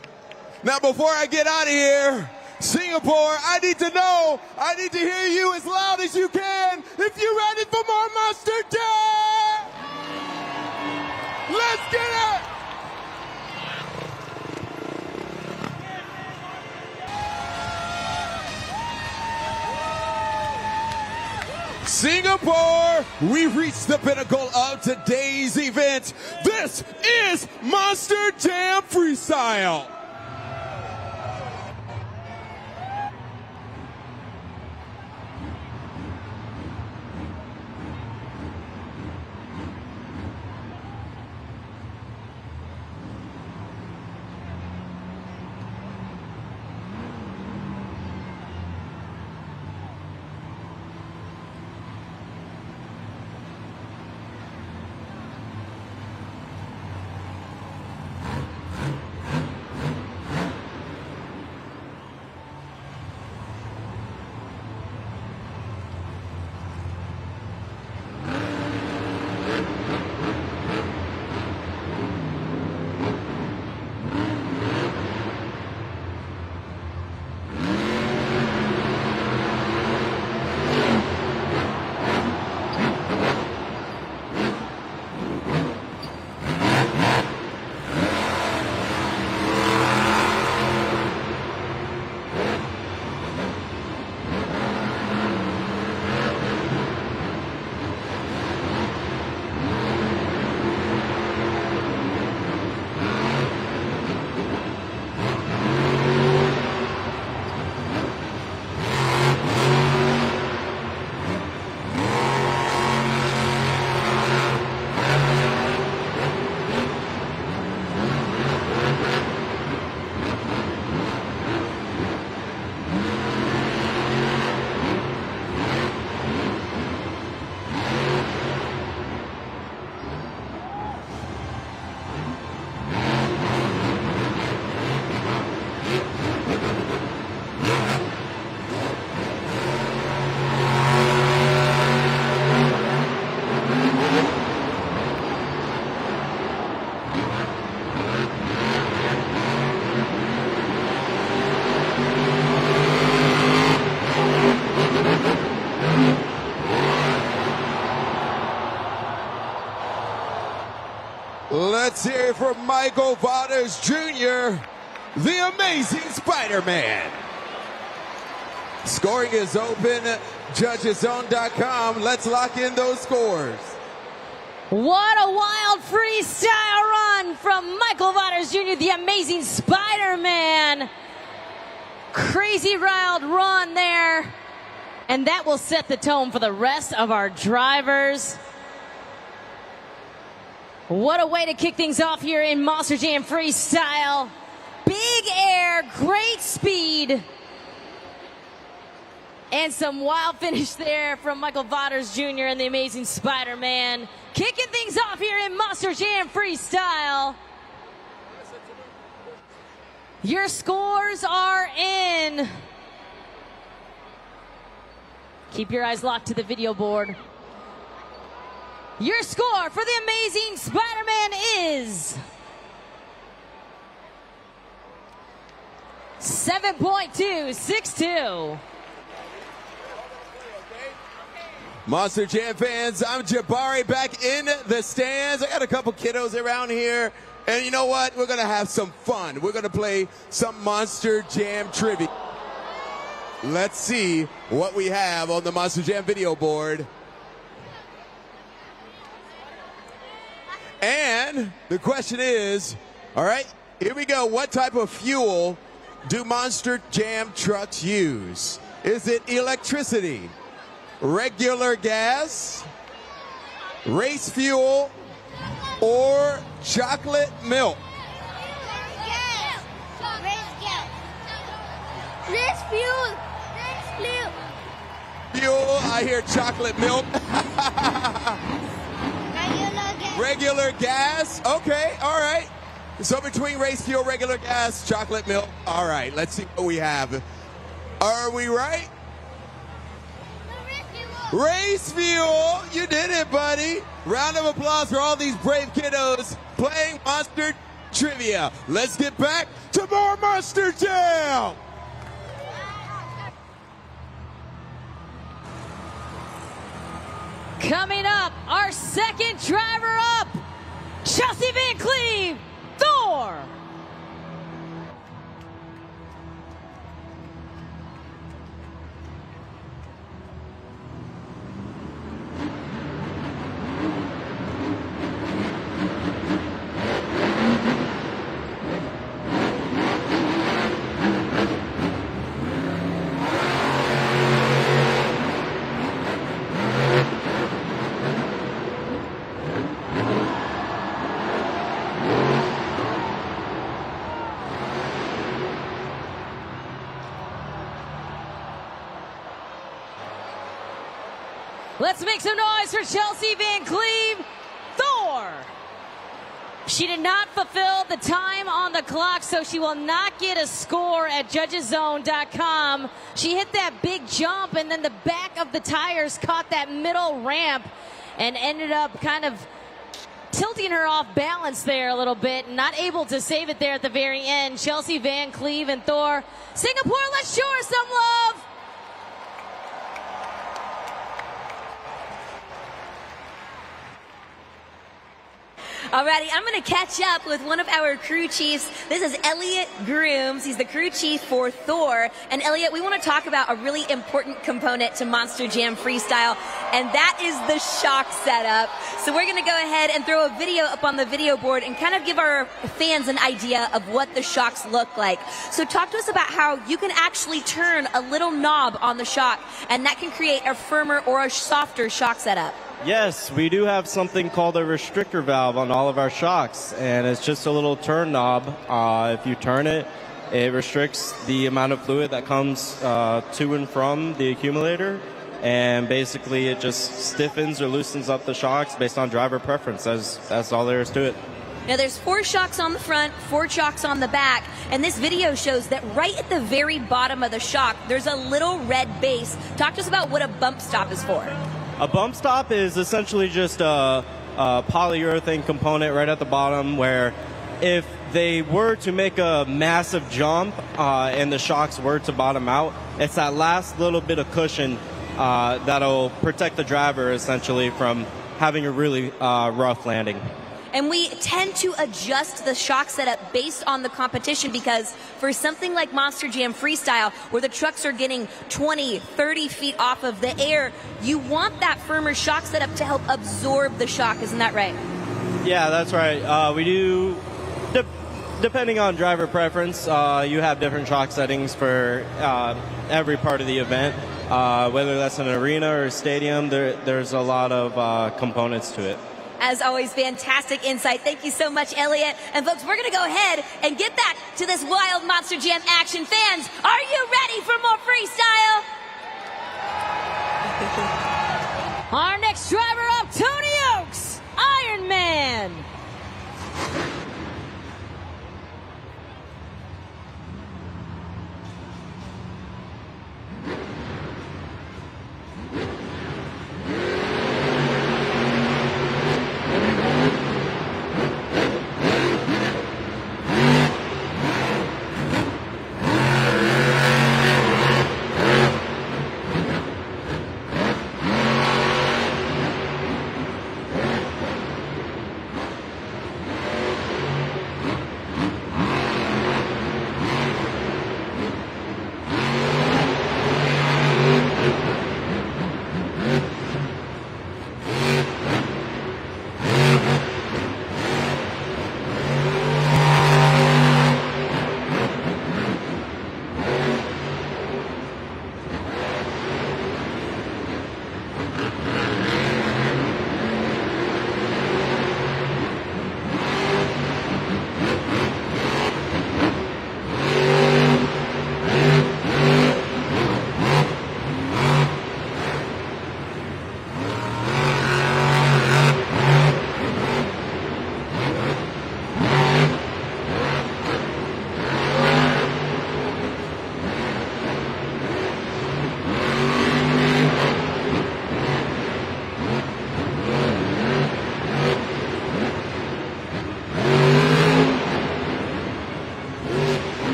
Now, before I get out of here, Singapore, I need to hear you as loud as you can if you're ready for more Monster Jam! Let's get it! Singapore, we've reached the pinnacle of today's event. This is Monster Jam Freestyle. Let's hear it for Michael Waters Jr., the amazing Spider-Man. Scoring is open, judgeszone.com. Let's lock in those scores. What a wild freestyle run from Michael Waters Jr., the amazing Spider-Man. Crazy wild run there. And that will set the tone for the rest of our drivers. What a way to kick things off here in Monster Jam Freestyle. Big air, great speed. And some wild finish there from Michael Waters Jr. and the amazing Spider-Man. Kicking things off here in Monster Jam Freestyle. Your scores are in. Keep your eyes locked to the video board. Your score for the amazing Spider-Man is 7.262. Monster Jam fans, I'm Jabari back in the stands. I got a couple kiddos around here. And you know what? We're going to have some fun. We're going to play some Monster Jam trivia. Let's see what we have on the Monster Jam video board. And the question is, all right, here we go. What type of fuel do Monster Jam trucks use? Is it electricity, regular gas, race fuel, or chocolate milk? Race fuel. Fuel, I hear chocolate milk. Regular gas. Okay, all right. So between race fuel, regular gas, chocolate milk. All right, let's see what we have. Are we right? Race fuel. You did it, buddy. Round of applause for all these brave kiddos playing Monster Trivia. Let's get back to more Monster Jam. Coming up, our second driver up, Chelsea Van Cleve, Thor. Let's make some noise for Chelsea Van Cleve, Thor. She did not fulfill the time on the clock, so she will not get a score at judgeszone.com. She hit that big jump, and then the back of the tires caught that middle ramp and ended up kind of tilting her off balance there a little bit, not able to save it there at the very end. Chelsea Van Cleve and Thor. Singapore, let's show her some love. Alrighty, I'm going to catch up with one of our crew chiefs. This is Elliot Grooms. He's the crew chief for Thor. And Elliot, we want to talk about a really important component to Monster Jam Freestyle, and that is the shock setup. So we're going to go ahead and throw a video up on the video board and kind of give our fans an idea of what the shocks look like. So talk to us about how you can actually turn a little knob on the shock, and that can create a firmer or a softer shock setup. Yes, we do have something called a restrictor valve on all of our shocks, and it's just a little turn knob. If you turn it, it restricts the amount of fluid that comes to and from the accumulator, and basically it just stiffens or loosens up the shocks based on driver preference. That's all there is to it. Now there's 4 shocks on the front, 4 shocks on the back, and this video shows that right at the very bottom of the shock, there's a little red base. Talk to us about what a bump stop is for. A bump stop is essentially just a polyurethane component right at the bottom where if they were to make a massive jump and the shocks were to bottom out, it's that last little bit of cushion that'll protect the driver essentially from having a really rough landing. And we tend to adjust the shock setup based on the competition, because for something like Monster Jam Freestyle, where the trucks are getting 20, 30 feet off of the air, you want that firmer shock setup to help absorb the shock. Isn't that right? Yeah, that's right. We do, depending on driver preference, you have different shock settings for every part of the event. Whether that's an arena or a stadium, there's a lot of components to it. As always, fantastic insight. Thank you so much, Elliot. And folks, we're going to go ahead and get back to this wild Monster Jam action. Fans, are you ready for more freestyle? Our next driver up, Tony Oaks, Iron Man.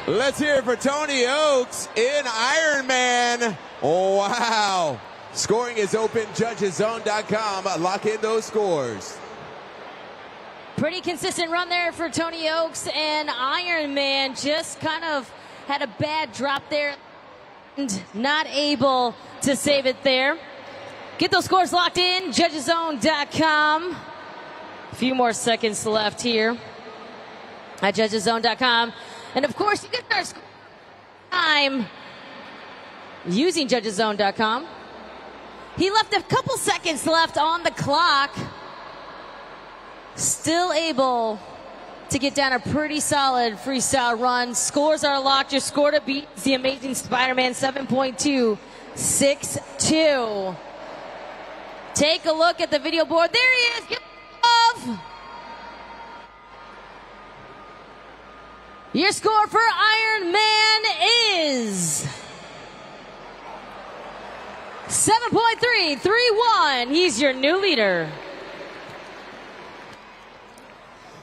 Let's hear it for Tony Oaks in Iron Man. Oh, wow. Scoring is open, judgeszone.com. Lock in those scores. Pretty consistent run there for Tony Oaks, and Iron Man just kind of had a bad drop there and not able to save it there. Get those scores locked in, judgeszone.com. A few more seconds left here at judgeszone.com. And of course, you get our time using judgeszone.com. He left a couple seconds left on the clock. Still able to get down a pretty solid freestyle run. Scores are locked. Your score to beat is the Amazing Spider-Man 7.262. Take a look at the video board. There he is. Give love. Your score for Iron Man is 7.331. He's your new leader.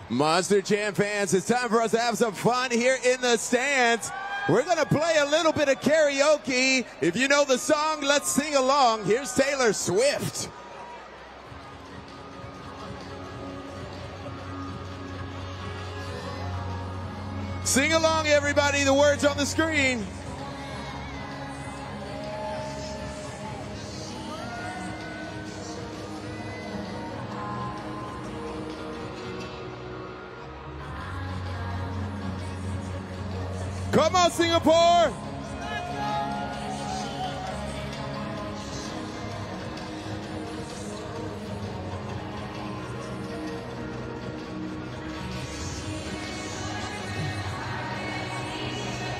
Monster Jam fans, it's time for us to have some fun here in the stands. We're going to play a little bit of karaoke. If you know the song, let's sing along. Here's Taylor Swift. Sing along, everybody. The words on the screen. Come on, Singapore.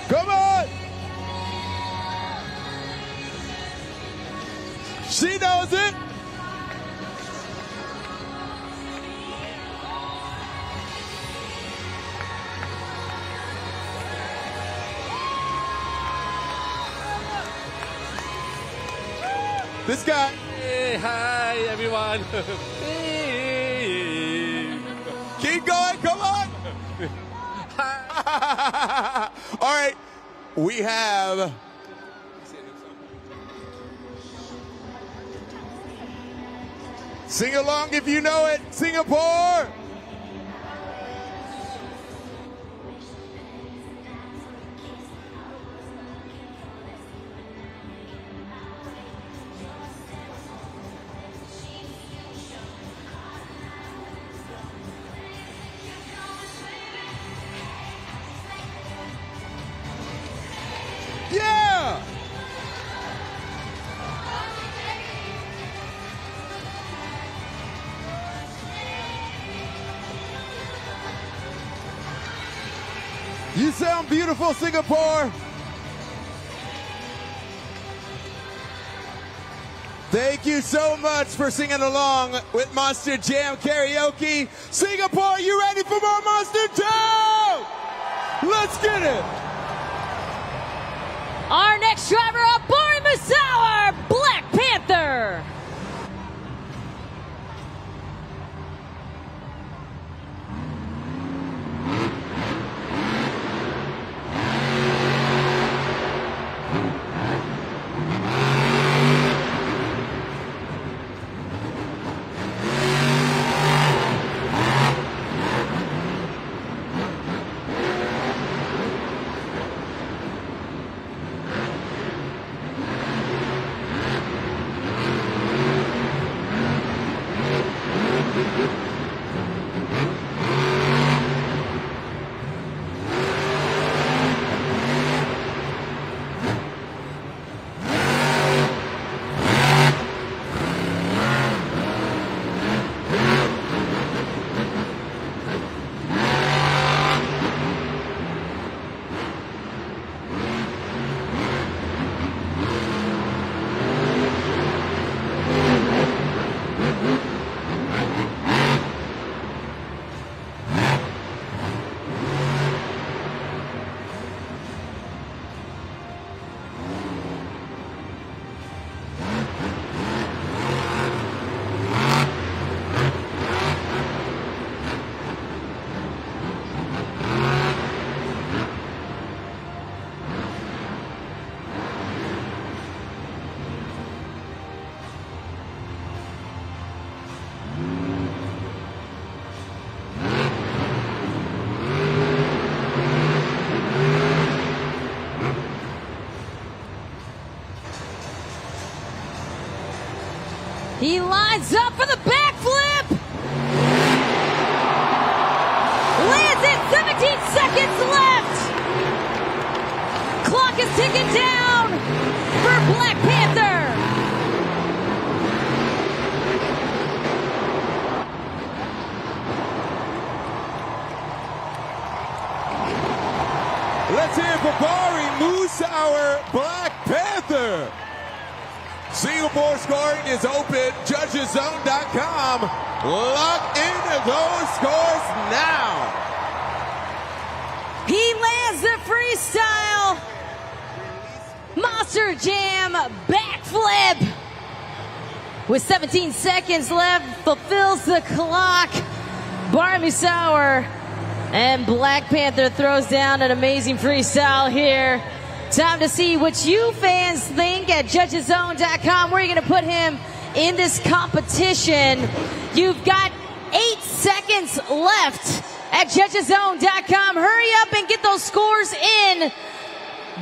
Come on. She knows it. This guy. Hey, hi, everyone. Keep going, come on. All right, we have Sing along if you know it. Singapore. Yeah! You sound beautiful, Singapore. Thank you so much for singing along with Monster Jam Karaoke. Singapore, you ready for more Monster Jam? Let's get it. Our next driver up, Bori Musauer, Black Panther. He lines up for the backflip. Lands it, 17 seconds left. Clock is ticking down for Black Panther. Let's hear it for Bori Musauer, Black Panther. Singapore scoring is open. JudgesZone.com. Lock into those scores now. He lands the freestyle Monster Jam backflip. With 17 seconds left, fulfills the clock. Bori Musauer and Black Panther throws down an amazing freestyle here. Time to see what you fans think at JudgesZone.com. Where are you going to put him in this competition? You've got 8 seconds left at JudgesZone.com. Hurry up and get those scores in.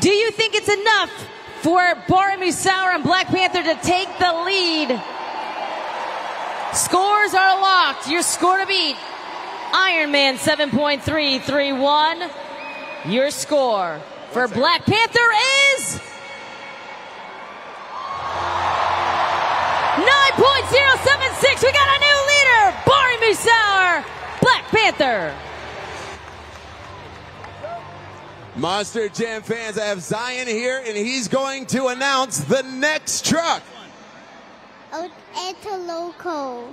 Do you think it's enough for Bori Musauer and Black Panther to take the lead? Scores are locked. Your score to beat: Ironman 7.331. Your score for Black Panther is 9.076. We got a new leader, Bori Musauer, Black Panther. Monster Jam fans, I have Zion here, and he's going to announce the next truck. Oh, Toro Loco.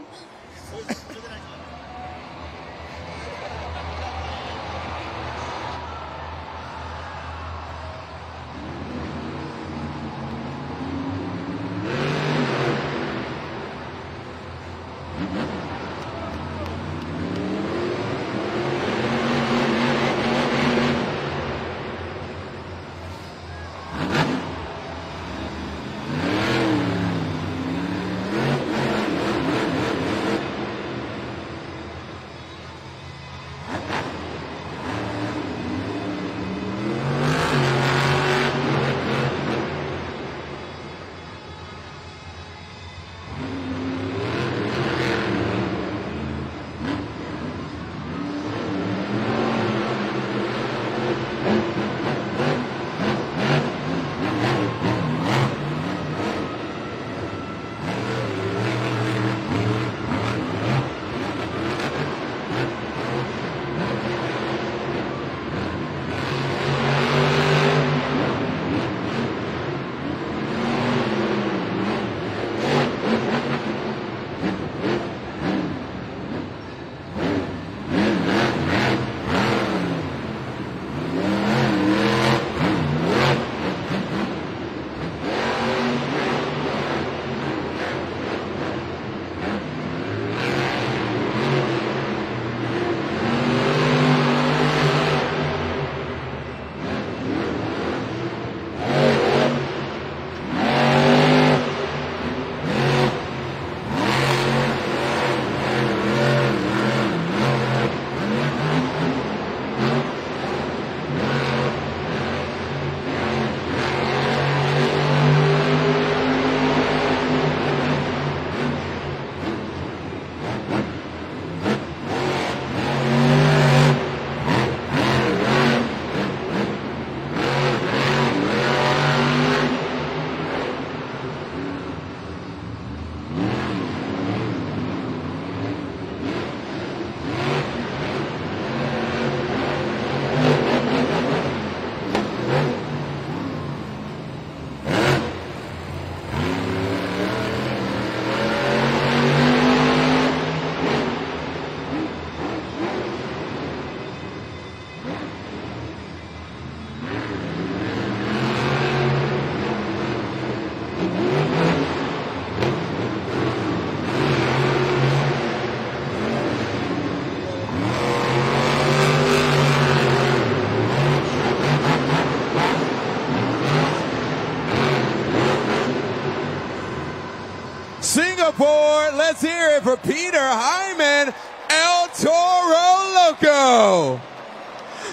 Singapore. Let's hear it for Peter Hyman, El Toro Loco.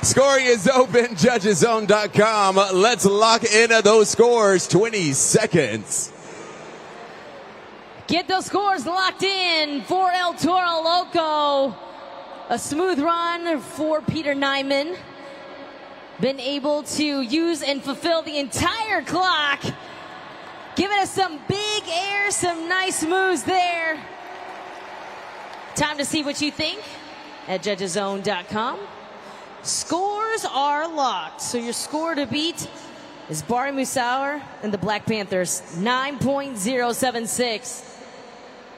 Scoring is open, judgeszone.com. Let's lock in those scores, 20 seconds. Get those scores locked in for El Toro Loco. A smooth run for Peter Nyman. Been able to use and fulfill the entire clock. Giving us some big air, some nice moves there. Time to see what you think at judgeszone.com. Scores are locked. So your score to beat is Bari Musauer and the Black Panthers, 9.076.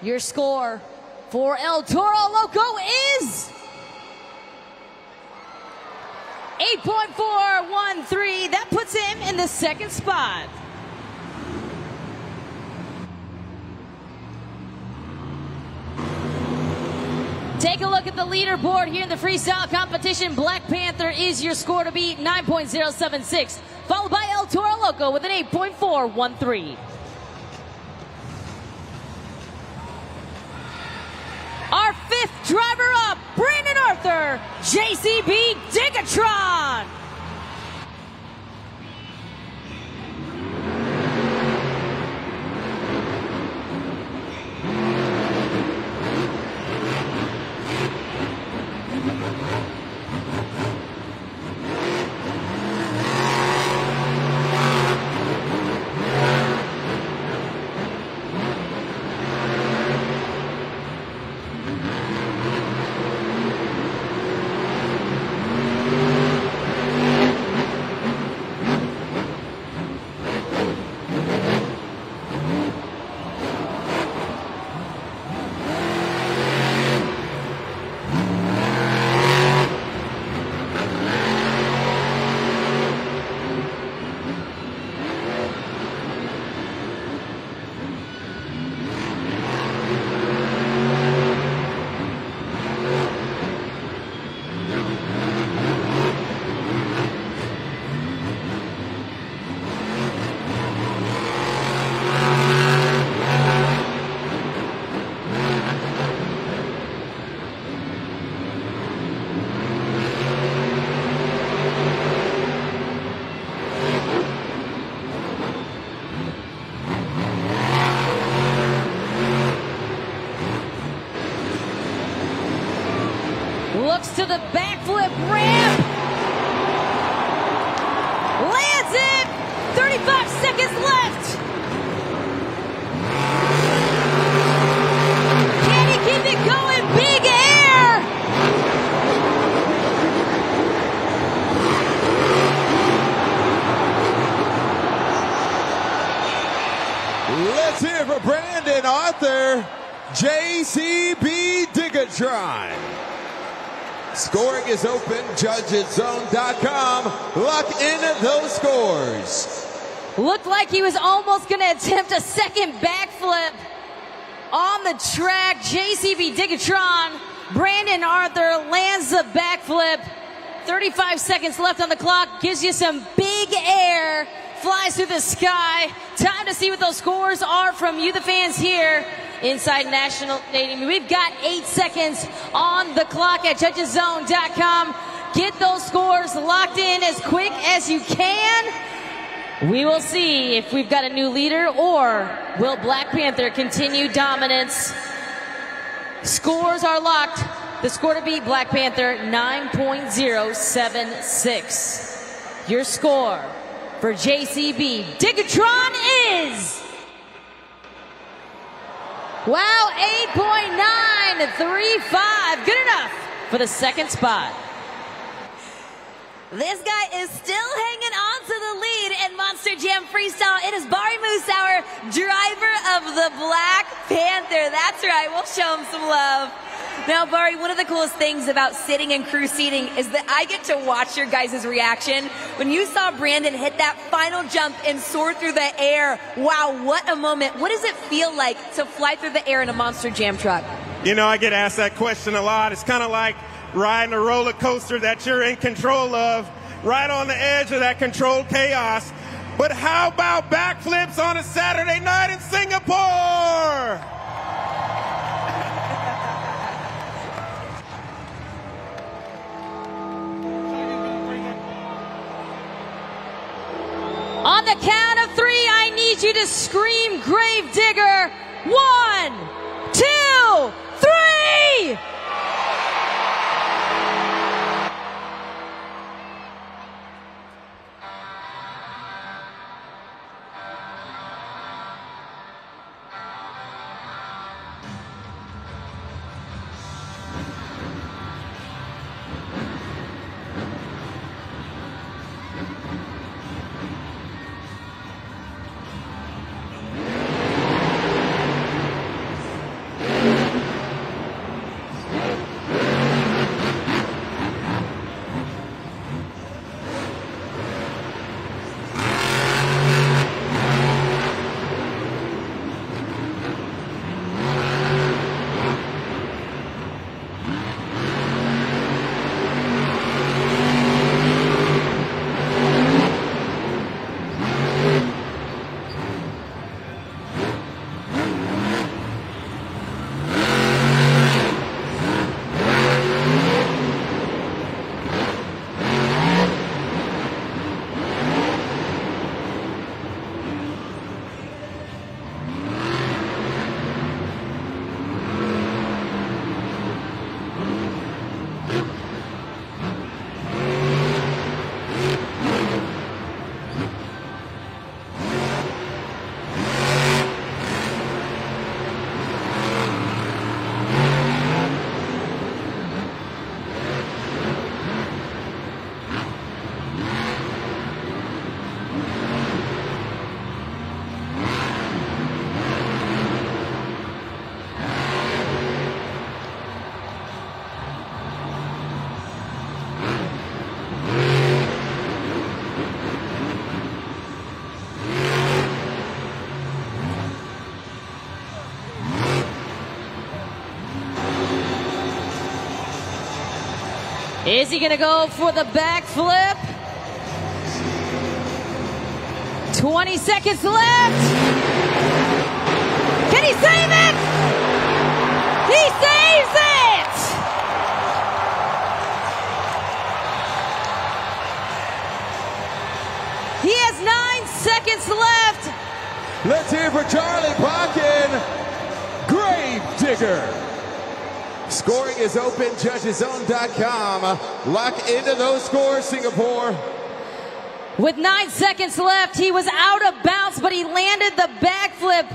Your score for El Toro Loco is 8.413. That puts him in the second spot. Take a look at the leaderboard here in the freestyle competition. Black Panther is your score to beat, 9.076, followed by El Toro Loco with an 8.413. Our fifth driver up, Brandon Arthur, JCB Digatron. Looks to the backflip ramp. Lands it. 35 seconds left. Can he keep it going? Big air. Let's hear it for Brandon Arthur, JCB Digatron. Scoring is open, judgeszone.com. Lock in those scores. Looked like he was almost going to attempt a second backflip on the track. JCB Digatron, Brandon Arthur lands the backflip. 35 seconds left on the clock. Gives you some big air. Flies through the sky. Time to see what those scores are from you, the fans here inside National Stadium. We've got 8 seconds on the clock at judgeszone.com. Get those scores locked in as quick as you can. We will see if we've got a new leader, or will Black Panther continue dominance. Scores are locked. The score to beat Black Panther, 9.076. Your score for JCB Digatron is... wow, 8.935. Good enough for the second spot. This guy is still hanging on to the lead in Monster Jam Freestyle. It is Bari Musauer, driver of the Black Panther. That's right, we'll show him some love. Now, Bari, one of the coolest things about sitting in crew seating is that I get to watch your guys' reaction. When you saw Brandon hit that final jump and soar through the air, wow, what a moment. What does it feel like to fly through the air in a Monster Jam truck? You know, I get asked that question a lot. It's kind of like riding a roller coaster that you're in control of, right on the edge of that controlled chaos. But how about backflips on a Saturday night in Singapore? On the count of 3, I need you to scream Grave Digger. 1, 2, 3! Is he gonna go for the backflip? 20 seconds left. Can he save it? He saves it! He has 9 seconds left. Let's hear for Charlie Parkin, Grave Digger. Scoring is open, judgeszone.com. Lock into those scores, Singapore. With 9 seconds left, he was out of bounds, but he landed the backflip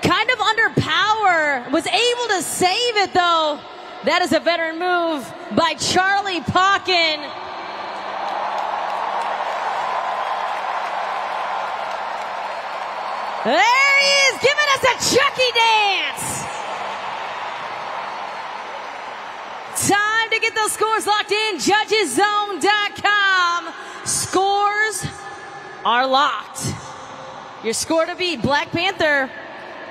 kind of under power. Was able to save it, though. That is a veteran move by Charlie Parkin. There he is, giving us a Chucky dance. Time to get those scores locked in. Judgeszone.com. Scores are locked. Your score to beat, Black Panther,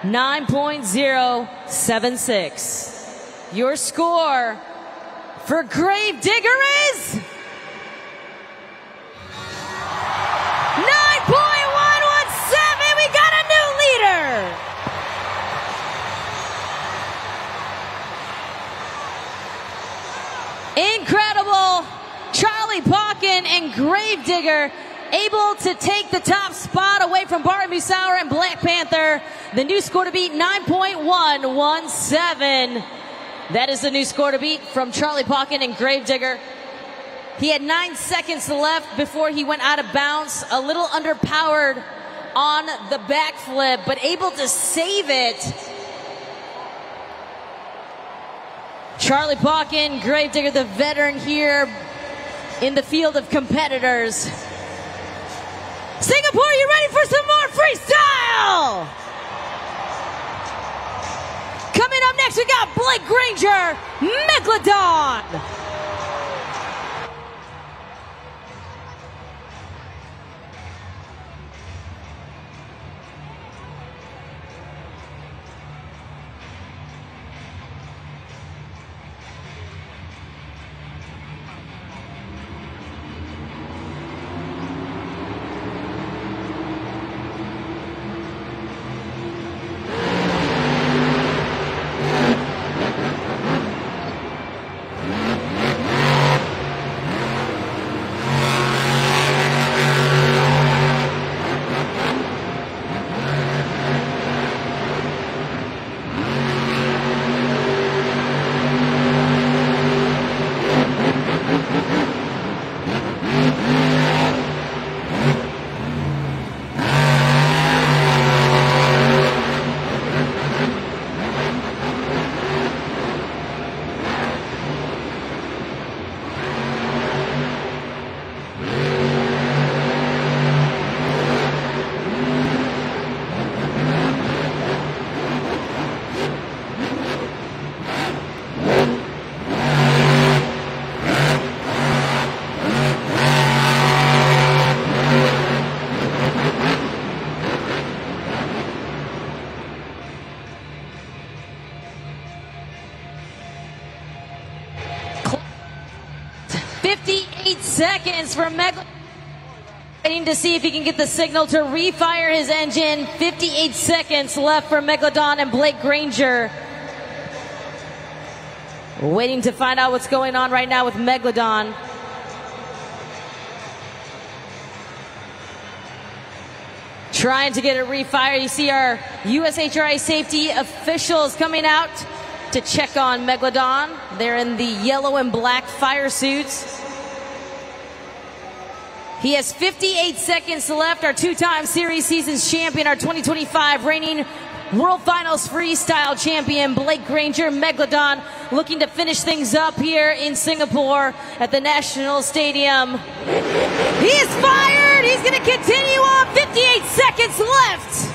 9.076. Your score for Grave Digger is 9.117. We got a new leader. Incredible. Charlie Parkin and Grave Digger able to take the top spot away from Bart Musauer and Black Panther. The new score to beat, 9.117. That is the new score to beat from Charlie Parkin and Grave Digger. He had 9 seconds left before he went out of bounds. A little underpowered on the backflip, but able to save it. Charlie Parkin, Grave Digger, the veteran here in the field of competitors. Singapore, you ready for some more freestyle? Coming up next, we got Blake Granger, Megalodon. 58 seconds for Megalodon. Waiting to see if he can get the signal to refire his engine. 58 seconds left for Megalodon and Blake Granger. Waiting to find out what's going on right now with Megalodon. Trying to get it refired. You see our USHRA safety officials coming out to check on Megalodon. They're in the yellow and black fire suits. He has 58 seconds left. Our two-time series seasons champion, our 2025 reigning World Finals Freestyle champion, Blake Granger. Megalodon looking to finish things up here in Singapore at the National Stadium. He is fired. He's going to continue on. 58 seconds left.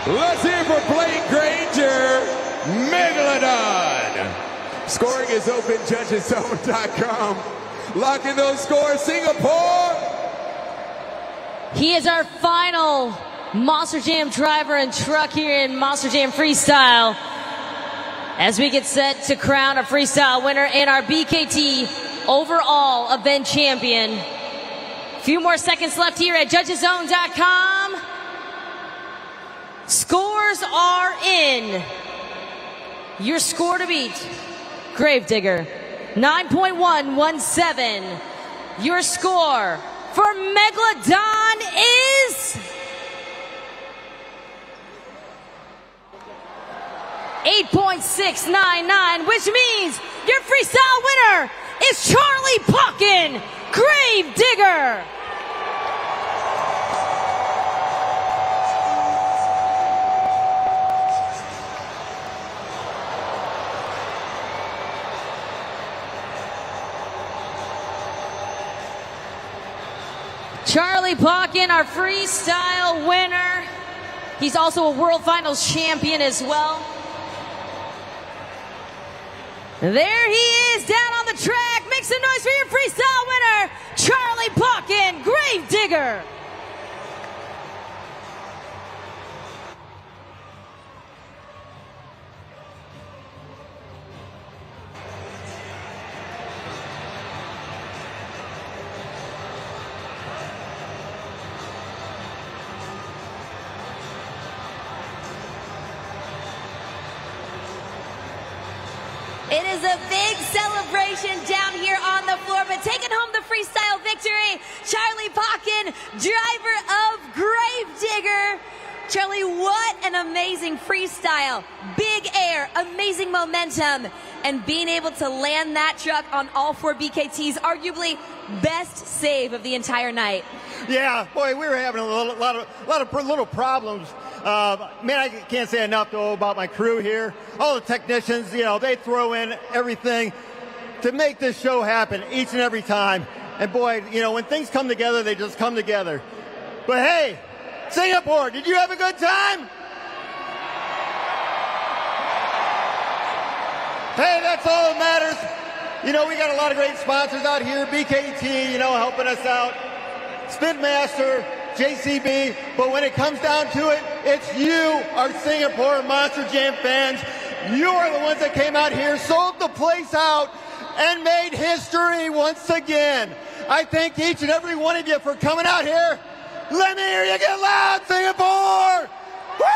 Let's hear for Blake Granger, Megalodon. Scoring is open, judgeszone.com. Locking those scores, Singapore. He is our final Monster Jam driver and truck here in Monster Jam Freestyle. As we get set to crown a freestyle winner and our BKT overall event champion. A few more seconds left here at judgeszone.com. Scores are in. Your score to beat, Gravedigger, 9.117. Your score for Megalodon is 8.699, which means your freestyle winner is Charlie Pockin, Gravedigger. Charlie Pockin, our freestyle winner. He's also a World Finals champion as well. There he is down on the track. Make some noise for your freestyle winner, Charlie Pockin, Gravedigger. It is a big celebration down here on the floor, but taking home the freestyle victory, Charlie Pockin, driver of Gravedigger. Charlie, what an amazing freestyle. Big air, amazing momentum, and being able to land that truck on all four BKTs, arguably best save of the entire night. Yeah, boy, we were having a lot of little problems. Man, I can't say enough though about my crew here. All the technicians, you know, they throw in everything to make this show happen each and every time. And boy, you know, when things come together, they just come together. But hey, Singapore, did you have a good time? Hey, that's all that matters. You know, we got a lot of great sponsors out here. BKT, you know, helping us out. Spin Master, JCB, but when it comes down to it, it's you, our Singapore Monster Jam fans. You are the ones that came out here, sold the place out, and made history once again. I thank each and every one of you for coming out here Let me hear you get loud, Singapore! Woo!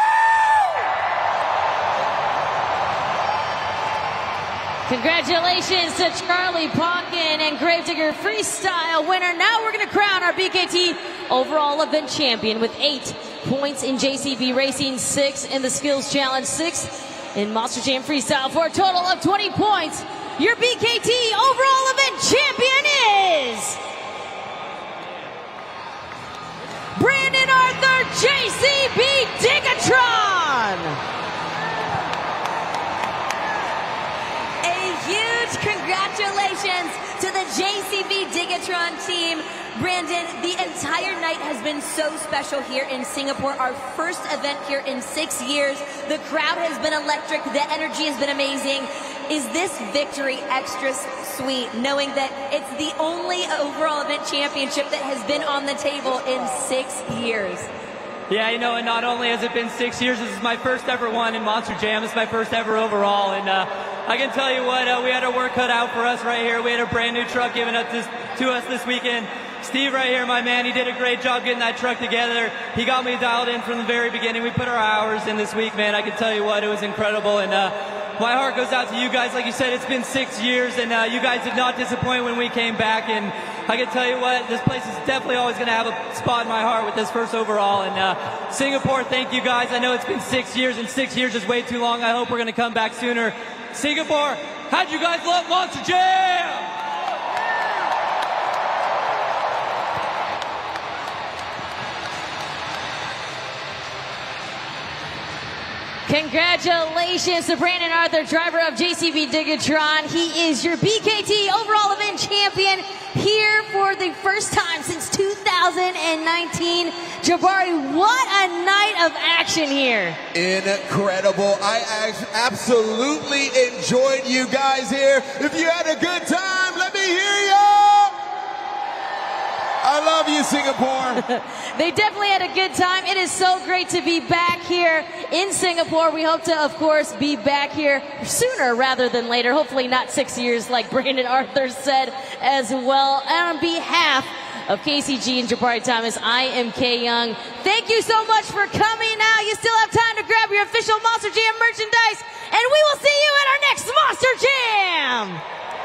Congratulations to Charlie Ponkin and Gravedigger Freestyle winner. Now we're going to crown our BKT overall event champion with 8 points in JCB Racing, 6 in the Skills Challenge, 6 in Monster Jam Freestyle for a total of 20 points. Your BKT overall event champion is Brandon Arthur, JCB Digatron. Huge congratulations to the JCB Digatron team. Brandon, the entire night has been so special here in Singapore. Our first event here in 6 years. The crowd has been electric. The energy has been amazing. Is this victory extra sweet, knowing that it's the only overall event championship that has been on the table in 6 years? Yeah, you know, and not only has it been 6 years, this is my first ever one in Monster Jam. It's my first ever overall, and I can tell you what, we had our work cut out for us right here. We had a brand new truck given up to us this weekend. Steve right here, my man, he did a great job getting that truck together. He got me dialed in from the very beginning. We put our hours in this week, man. I can tell you what, it was incredible, and my heart goes out to you guys. Like you said, it's been 6 years, and you guys did not disappoint when we came back, and I can tell you what, this place is definitely always going to have a spot in my heart with this first overall. And Singapore, thank you guys. I know it's been 6 years, and 6 years is way too long. I hope we're going to come back sooner. Singapore, how'd you guys love Monster Jam? Congratulations to Brandon Arthur, driver of JCB Digatron. He is your BKT overall event champion here for the first time since 2019. Jabari, what a night of action here. Incredible. I absolutely enjoyed you guys here. If you had a good time, let me hear you. I love you, Singapore. They definitely had a good time. It is so great to be back here in Singapore. We hope to, of course, be back here sooner rather than later. Hopefully not 6 years like Brandon Arthur said as well. And on behalf of KCG and Jabari Thomas, I am Kay Young. Thank you so much for coming out. You still have time to grab your official Monster Jam merchandise. And we will see you at our next Monster Jam.